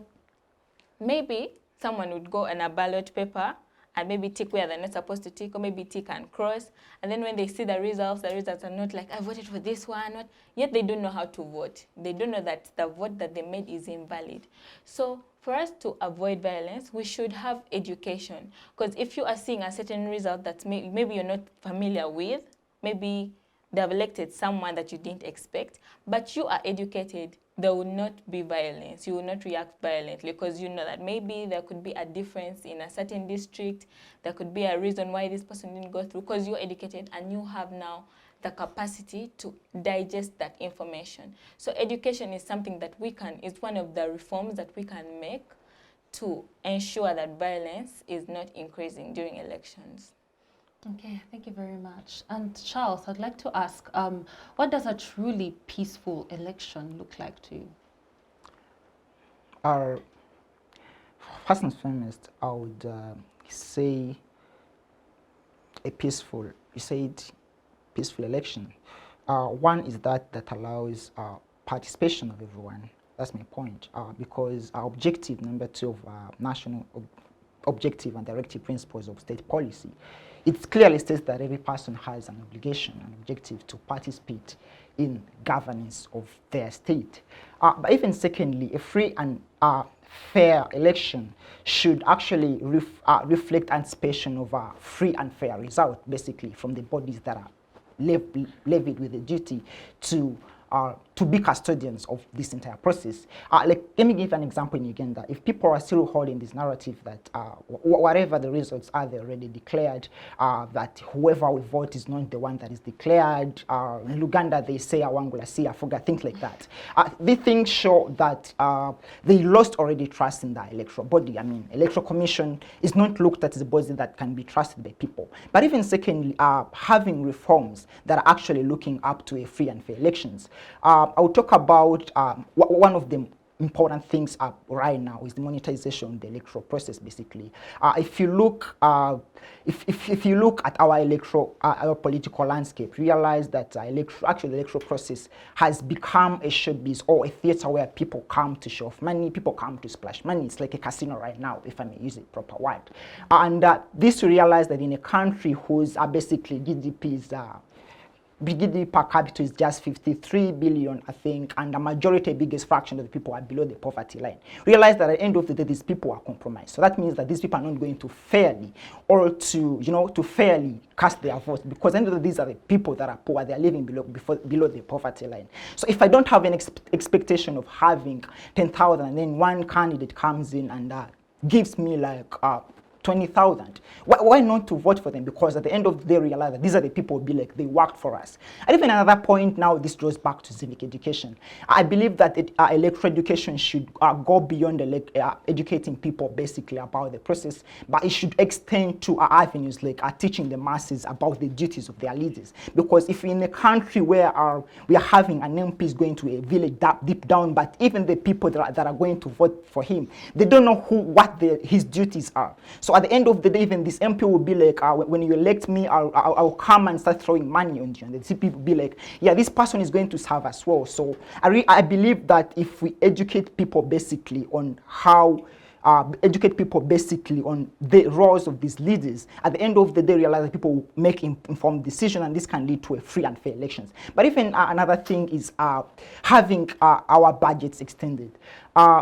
maybe someone would go on a ballot paper and maybe tick where they're not supposed to tick, or maybe tick and cross. And then when they see the results are not like, I voted for this one, yet they don't know how to vote. They don't know that the vote that they made is invalid. So for us to avoid violence, we should have education. Because if you are seeing a certain result that maybe you're not familiar with, maybe they've elected someone that you didn't expect, but you are educated, there will not be violence. You will not react violently because you know that maybe there could be a difference in a certain district. There could be a reason why this person didn't go through, because you're educated and you have now the capacity to digest that information. So education is something that it's one of the reforms that we can make to ensure that violence is not increasing during elections. Okay, thank you very much. And Charles, I'd like to ask, what does a truly peaceful election look like to you? First and foremost, I would say peaceful election. One is that allows participation of everyone. That's my point. Because our objective, number 2 of national objective and directive principles of state policy, it clearly states that every person has an obligation, an objective to participate in governance of their state. But even secondly, a free and fair election should actually reflect anticipation of a free and fair result, basically, from the bodies that are levied with the duty to be custodians of this entire process. Let me give an example in Uganda. If people are still holding this narrative that whatever the results are, they're already declared, that whoever will vote is not the one that is declared. In Uganda, they say Awangula si Afuga, things like that. These things show that they lost already trust in the electoral body. I mean, electoral commission is not looked at as a body that can be trusted by people. But even secondly, having reforms that are actually looking up to a free and fair elections. I will talk about one of them important things up right now is the monetization of the electoral process. Basically, if you look if you look at our our political landscape, realize that the electoral process has become a showbiz or a theater where people come to show off money, people come to splash money. It's like a casino right now, if I may use a proper word. And this to realize that in a country whose basically GDP per capita is just 53 billion, I think, and the majority, biggest fraction of the people are below the poverty line. Realize that at the end of the day, these people are compromised. So that means that these people are not going to fairly or to fairly cast their votes, because at the end of the day, these are the people that are poor. They are living below the poverty line. So if I don't have an expectation of having 10,000, and then one candidate comes in and gives me like 20,000. Why not to vote for them? Because at the end of the day, realize that these are the people who be like, they worked for us. And even another point now, this goes back to civic education. I believe that electoral education should go beyond educating people basically about the process, but it should extend to avenues like teaching the masses about the duties of their leaders. Because if in a country where we are having an MP is going to a village deep down, but even the people that are going to vote for him, they don't know what his duties are. So at the end of the day, even this MP will be like, when you elect me, I'll come and start throwing money on you. And the people will be like, yeah, this person is going to serve as well. So I believe that if we educate people basically on how, educate people basically on the roles of these leaders, at the end of the day, realize that people will make informed decisions, and this can lead to a free and fair elections. But even another thing is having our budgets extended.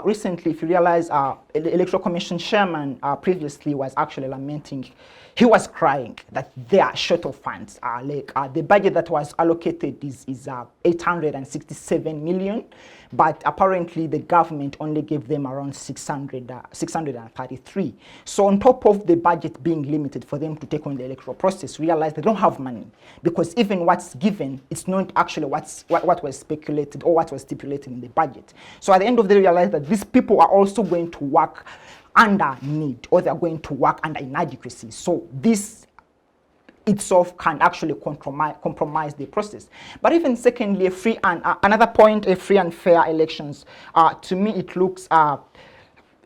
Recently, if you realize, the Electoral Commission chairman previously was actually lamenting, he was crying that they are short of funds. The budget that was allocated is 867 million, but apparently the government only gave them around 633. So on top of the budget being limited for them to take on the electoral process, realize they don't have money, because even what's given, it's not actually what was speculated or what was stipulated in the budget. So at the end of the day, realize that these people are also going to work under need, or they're going to work under inadequacy. So this itself can actually compromise the process. But even secondly, another point, a free and fair elections, to me it looks,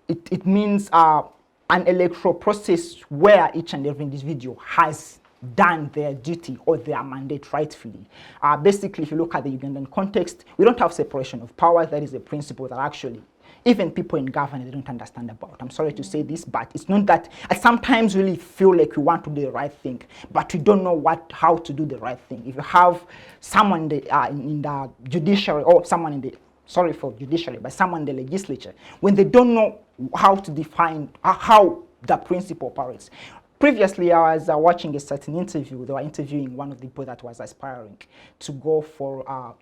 it means an electoral process where each and every individual has done their duty or their mandate rightfully. Basically, if you look at the Ugandan context, we don't have separation of powers. That is a principle that actually even people in government, they don't understand about. I'm sorry to say this, but it's not that I sometimes really feel like we want to do the right thing, but we don't know how to do the right thing. If you have someone in the judiciary, or someone in the, sorry for judiciary, but someone in the legislature, when they don't know how to define how the principle operates. Previously, I was watching a certain interview. They were interviewing one of the people that was aspiring to go for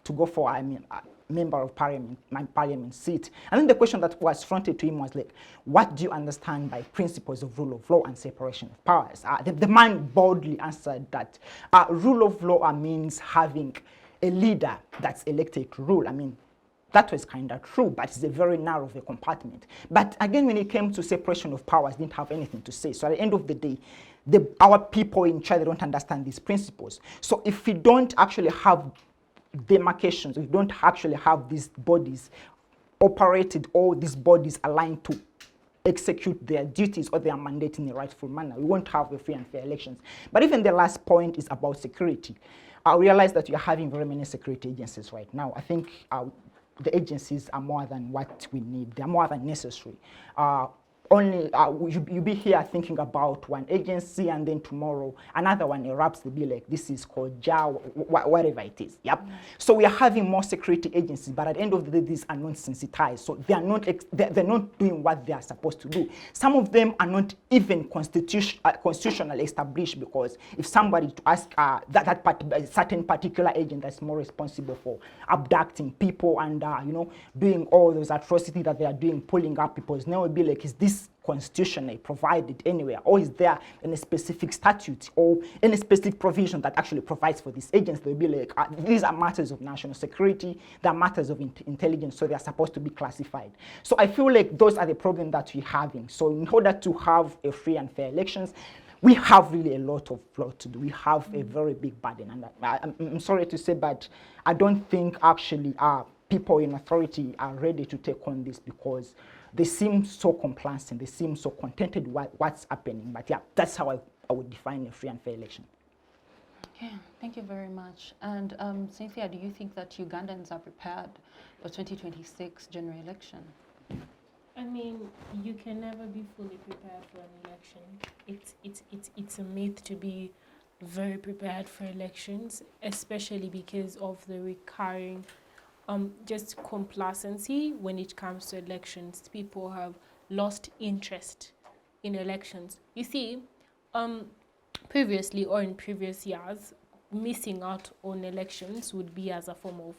member of parliament seat. And then the question that was fronted to him was like, what do you understand by principles of rule of law and separation of powers? The man boldly answered that rule of law means having a leader that's elected to rule. I mean, that was kind of true, but it's a very narrow of a compartment. But again, when it came to separation of powers, didn't have anything to say. So at the end of the day, our people in China don't understand these principles. So if we don't actually have demarcations, we don't actually have these bodies operated, or these bodies aligned to execute their duties or their mandate in a rightful manner, we won't have a free and fair elections. But even the last point is about security. I realize that we are having very many security agencies right now. I think the agencies are more than what we need. They are more than necessary. You be here thinking about one agency, and then tomorrow another one erupts to be like, this is called JAW, whatever it is. Yep. So we are having more security agencies, but at the end of the day, these are not sensitized. So they are not they're not doing what they are supposed to do. Some of them are not even constitutionally established, because if somebody to ask certain particular agent that's more responsible for abducting people and doing all those atrocities that they are doing, pulling up people's name, will be like, is this constitutionally provided anywhere, or is there any specific statute or any specific provision that actually provides for this agency? They'll be like, these are matters of national security, they are matters of intelligence, so they are supposed to be classified. So I feel like those are the problems that we're having. So in order to have a free and fair elections, we have really a lot to do. We have a very big burden, and I'm sorry to say, but I don't think actually people in authority are ready to take on this because they seem so complacent, they seem so contented with what's happening. But yeah, that's how I would define a free and fair election. Okay, thank you very much. And Synthia, do you think that Ugandans are prepared for 2026 general election? I mean, you can never be fully prepared for an election. It's a myth to be very prepared for elections, especially because of the recurring just complacency when it comes to elections. People have lost interest in elections. You see, previously or in previous years, missing out on elections would be as a form of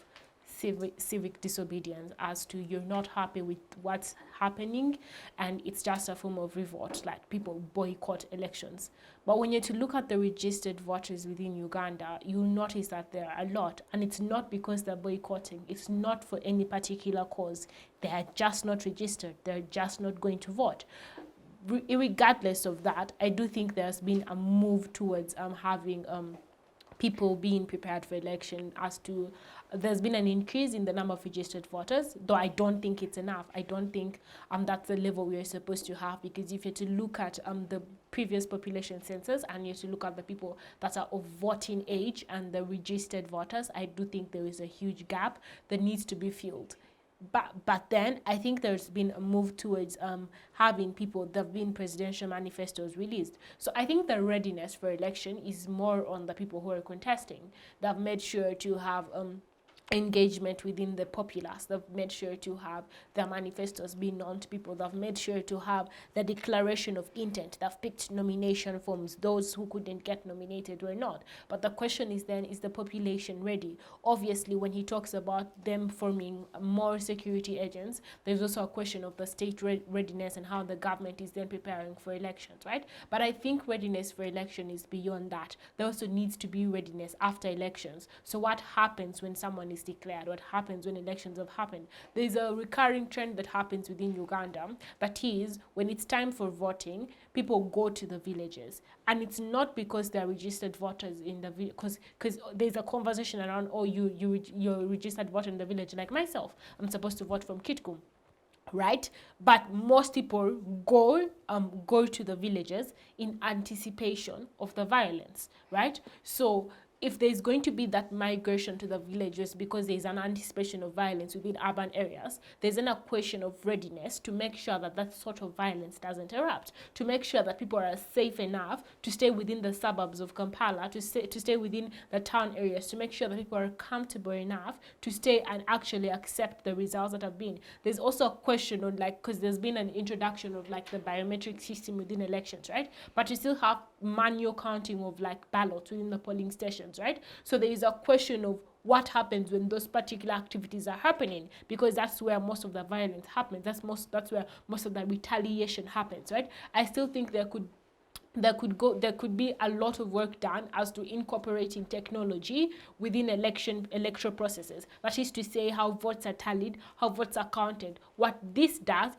civic disobedience, as to you're not happy with what's happening and it's just a form of revolt, like people boycott elections. But when you're to look at the registered voters within Uganda, you'll notice that there are a lot, and it's not because they're boycotting, it's not for any particular cause, they are just not registered, they're just not going to vote. Regardless of that, I do think there's been a move towards having people being prepared for election, as to there's been an increase in the number of registered voters, though I don't think it's enough. I don't think that's the level we're supposed to have, because if you're to look at the previous population census and you're to look at the people that are of voting age and the registered voters, I do think there is a huge gap that needs to be filled. But then I think there's been a move towards having people, there have been presidential manifestos released. So I think the readiness for election is more on the people who are contesting. They've made sure to have engagement within the populace. They've made sure to have their manifestos be known to people. They've made sure to have the declaration of intent. They've picked nomination forms. Those who couldn't get nominated were not. But the question is then, is the population ready? Obviously, when he talks about them forming more security agents, there's also a question of the state readiness and how the government is then preparing for elections, right? But I think readiness for election is beyond that. There also needs to be readiness after elections. So what happens when someone is declared? What happens when elections have happened? There's a recurring trend that happens within Uganda, that is, when it's time for voting, people go to the villages, and it's not because they're registered voters in the village, because there's a conversation around, oh, you're registered voter in the village, like myself, I'm supposed to vote from Kitgum, right? But most people go to the villages in anticipation of the violence, right? So if there's going to be that migration to the villages because there's an anticipation of violence within urban areas, there's then a question of readiness to make sure that that sort of violence doesn't erupt, to make sure that people are safe enough to stay within the suburbs of Kampala, to stay within the town areas, to make sure that people are comfortable enough to stay and actually accept the results that have been. There's also a question on, like, because there's been an introduction of like the biometric system within elections, right? But you still have manual counting of like ballots within the polling stations, right? So there is a question of what happens when those particular activities are happening, because that's where most of the violence happens. That's where most of the retaliation happens, right? I still think there could be a lot of work done as to incorporating technology within electoral processes. That is to say, how votes are tallied, how votes are counted. What this does,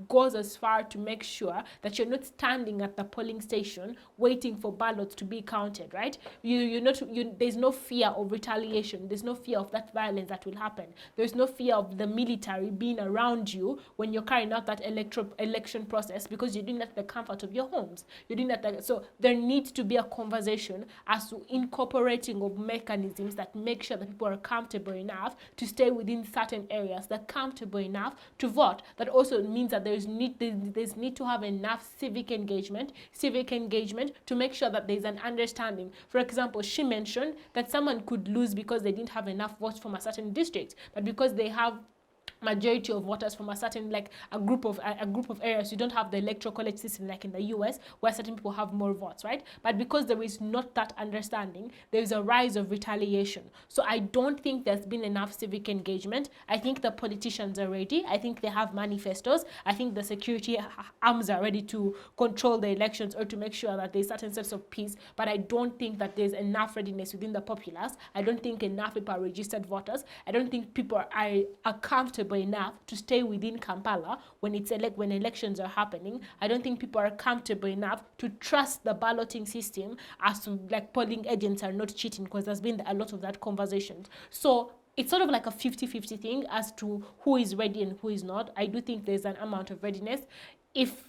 goes as far to make sure that you're not standing at the polling station waiting for ballots to be counted, right? There's no fear of retaliation. There's no fear of that violence that will happen. There's no fear of the military being around you when you're carrying out that election process, because you're doing that at the comfort of your homes. You're doing that. So there needs to be a conversation as to incorporating of mechanisms that make sure that people are comfortable enough to stay within certain areas, that comfortable enough to vote. That also means that there's need to have enough civic engagement to make sure that there's an understanding. For example, she mentioned that someone could lose because they didn't have enough votes from a certain district, but because they have majority of voters from a certain, like a group of areas, you don't have the electoral college system like in the US where certain people have more votes, right? But because there is not that understanding, there is a rise of retaliation. So I don't think there's been enough civic engagement. I think the politicians are ready. I think they have manifestos. I think the security arms are ready to control the elections or to make sure that there's certain sense of peace. But I don't think that there's enough readiness within the populace. I don't think enough people are registered voters. I don't think people are comfortable enough to stay within Kampala when elections are happening. I don't think people are comfortable enough to trust the balloting system as to, like, polling agents are not cheating, because there's been a lot of that conversation. So it's sort of like a 50-50 thing as to who is ready and who is not. I do think there's an amount of readiness. If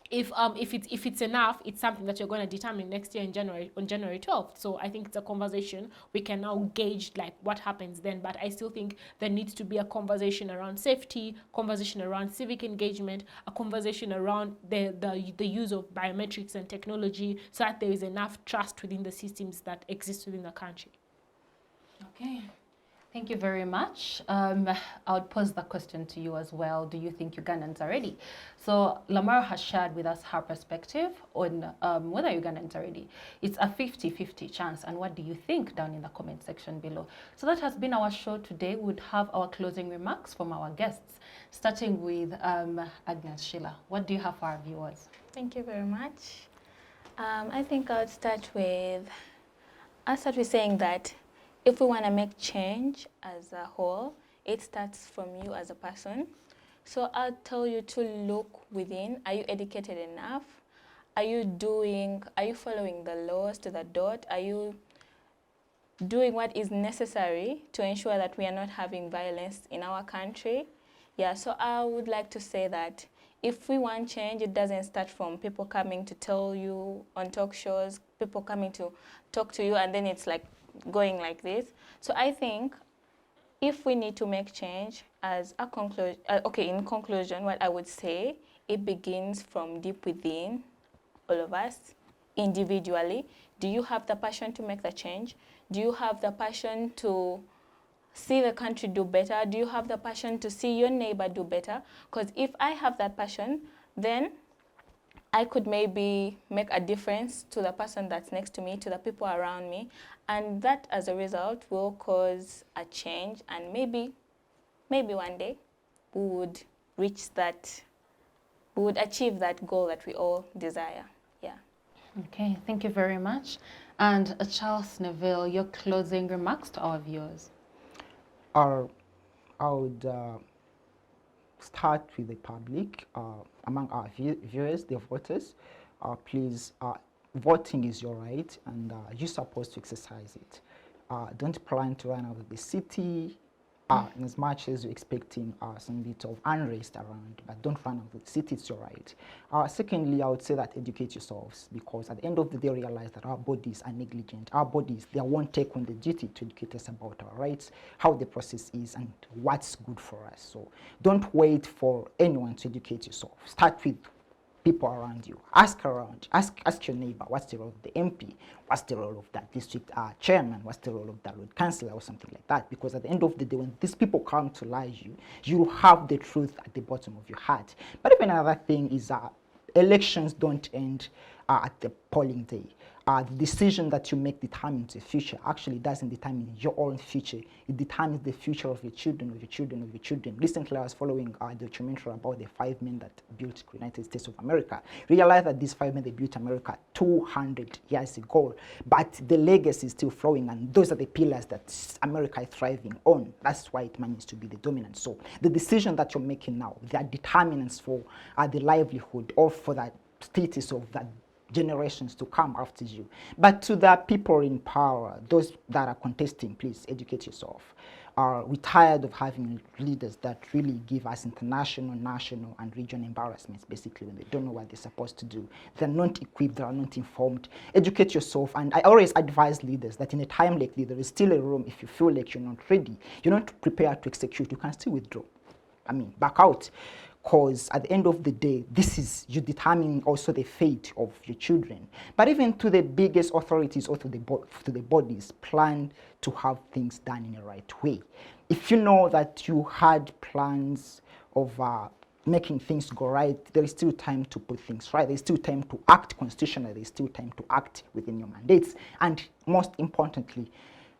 it's enough, it's something that you're going to determine next year on January 12th. So I think it's a conversation we can now gauge like what happens then. But I still think there needs to be a conversation around safety, conversation around civic engagement, a conversation around the use of biometrics and technology, so that there is enough trust within the systems that exist within the country. Okay. Thank you very much. I would pose the question to you as well. Do you think Ugandans are ready? So Lamaro has shared with us her perspective on whether Ugandans are ready. It's a 50-50 chance. And what do you think down in the comment section below? So that has been our show today. We'd have our closing remarks from our guests, starting with Agness Sheila. What do you have for our viewers? Thank you very much. I think I'll start with saying that if we want to make change as a whole, it starts from you as a person. So I'll tell you to look within. Are you educated enough? Are you following the laws to the dot? Are you doing what is necessary to ensure that we are not having violence in our country? Yeah, so I would like to say that if we want change, it doesn't start from people coming to tell you on talk shows, people coming to talk to you, and then it's like going like this. So I think if we need to make change, as a conclusion, in conclusion, what I would say, it begins from deep within all of us, individually. Do you have the passion to make the change? Do you have the passion to see the country do better? Do you have the passion to see your neighbor do better? Because if I have that passion, then I could maybe make a difference to the person that's next to me, to the people around me, and that as a result will cause a change, and maybe one day we would reach that, we would achieve that goal that we all desire. Yeah. Okay, thank you very much. And Charles Neville, your closing remarks to our viewers. I would start with the public, among our viewers, the voters. Please, voting is your right, and you're supposed to exercise it. Don't plan to run out of the city as much as you're expecting some bit of unrest around, but don't run out of the city, it's your right. Secondly, I would say that educate yourselves, because at the end of the day, realize that our bodies are negligent. Our bodies, they won't take on the duty to educate us about our rights, how the process is, and what's good for us. So don't wait for anyone to educate yourself. Start with people around you. Ask around, ask your neighbor, what's the role of the MP? What's the role of that district chairman? What's the role of that road councillor, or something like that? Because at the end of the day, when these people come to lie you, you have the truth at the bottom of your heart. But even another thing is elections don't end at the polling day. The decision that you make determines the future. Actually, it doesn't determine your own future. It determines the future of your children, of your children, of your children. Recently, I was following a documentary about the 5 men that built the United States of America. Realized that these 5 men, they built America 200 years ago, but the legacy is still flowing, and those are the pillars that America is thriving on. That's why it manages to be the dominant. So the decision that you're making now, they are determinants for the livelihood or for the status of that generations to come after you. But to the people in power, those that are contesting, please educate yourself. We're tired of having leaders that really give us international, national, and regional embarrassments, basically, when they don't know what they're supposed to do. They're not equipped, they are not informed. Educate yourself, and I always advise leaders that in a time like this, there is still a room. If you feel like you're not ready, you're not prepared to execute, you can still withdraw. Back out. Because at the end of the day, this is you determining also the fate of your children. But even to the biggest authorities or to the bodies, plan to have things done in the right way. If you know that you had plans of making things go right, there is still time to put things right. There's still time to act constitutionally. There's still time to act within your mandates. And most importantly,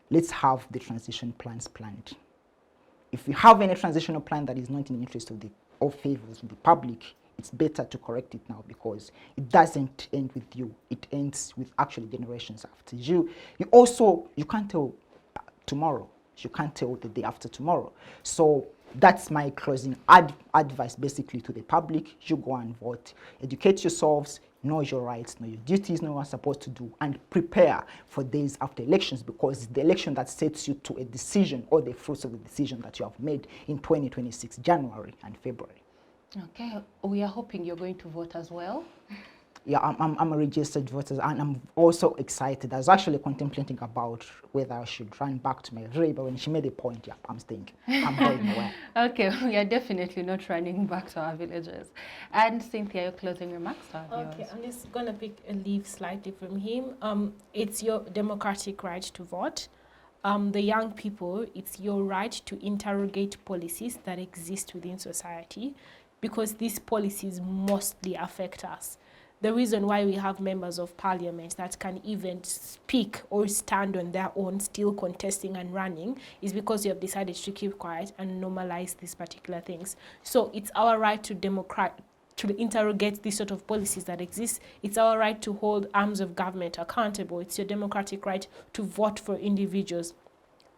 let's have the transition plans planned. If you have any transitional plan that is not in the interest of the favors the public, it's better to correct it now, because it doesn't end with you. It ends with actually generations after you. You can't tell tomorrow. You can't tell the day after tomorrow. So that's my closing advice basically to the public. You go and vote. Educate yourselves. know your rights, know your duties, know what you're supposed to do, and prepare for days after elections, because it's the election that sets you to a decision or the fruits of the decision that you have made in 2026, January and February. Okay, we are hoping you're going to vote as well. Yeah, I'm a registered voter, and I'm also excited. I was actually contemplating about whether I should run back to Makerere, but when she made a point, yeah, I'm staying. I'm going away. Okay, we are definitely not running back to our villages. And Synthia, your closing remarks to our viewers. Okay, I'm just going to pick a leaf slightly from him. It's your democratic right to vote. The young people, it's your right to interrogate policies that exist within society, because these policies mostly affect us. The reason why we have members of parliament that can even speak or stand on their own, still contesting and running, is because you have decided to keep quiet and normalize these particular things. So it's our right to interrogate these sort of policies that exist. It's our right to hold arms of government accountable. It's your democratic right to vote for individuals.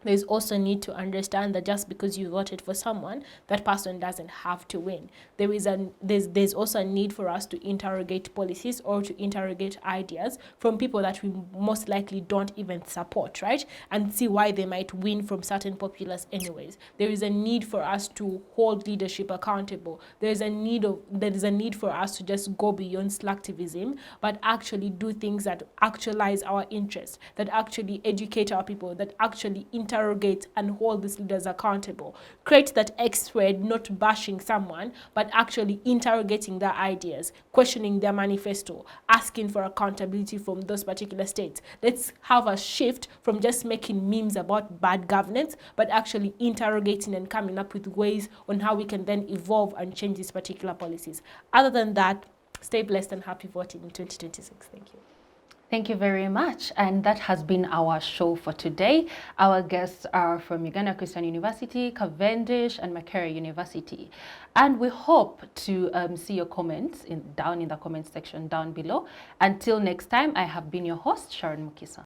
There's also a need to understand that just because you voted for someone, that person doesn't have to win. There's also a need for us to interrogate policies or to interrogate ideas from people that we most likely don't even support, right? And see why they might win from certain populace anyways. There is a need for us to hold leadership accountable. There is a need for us to just go beyond slacktivism, but actually do things that actualize our interests, that actually educate our people, that actually interrogate and hold these leaders accountable. Create that X-thread, not bashing someone, but actually interrogating their ideas, questioning their manifesto, asking for accountability from those particular states. Let's have a shift from just making memes about bad governance, but actually interrogating and coming up with ways on how we can then evolve and change these particular policies. Other than that, stay blessed and happy voting in 2026. Thank you. Thank you very much. And that has been our show for today. Our guests are from Uganda Christian University, Cavendish, and Makerere University. And we hope to see your comments down in the comment section down below. Until next time, I have been your host, Sharon Mukisa.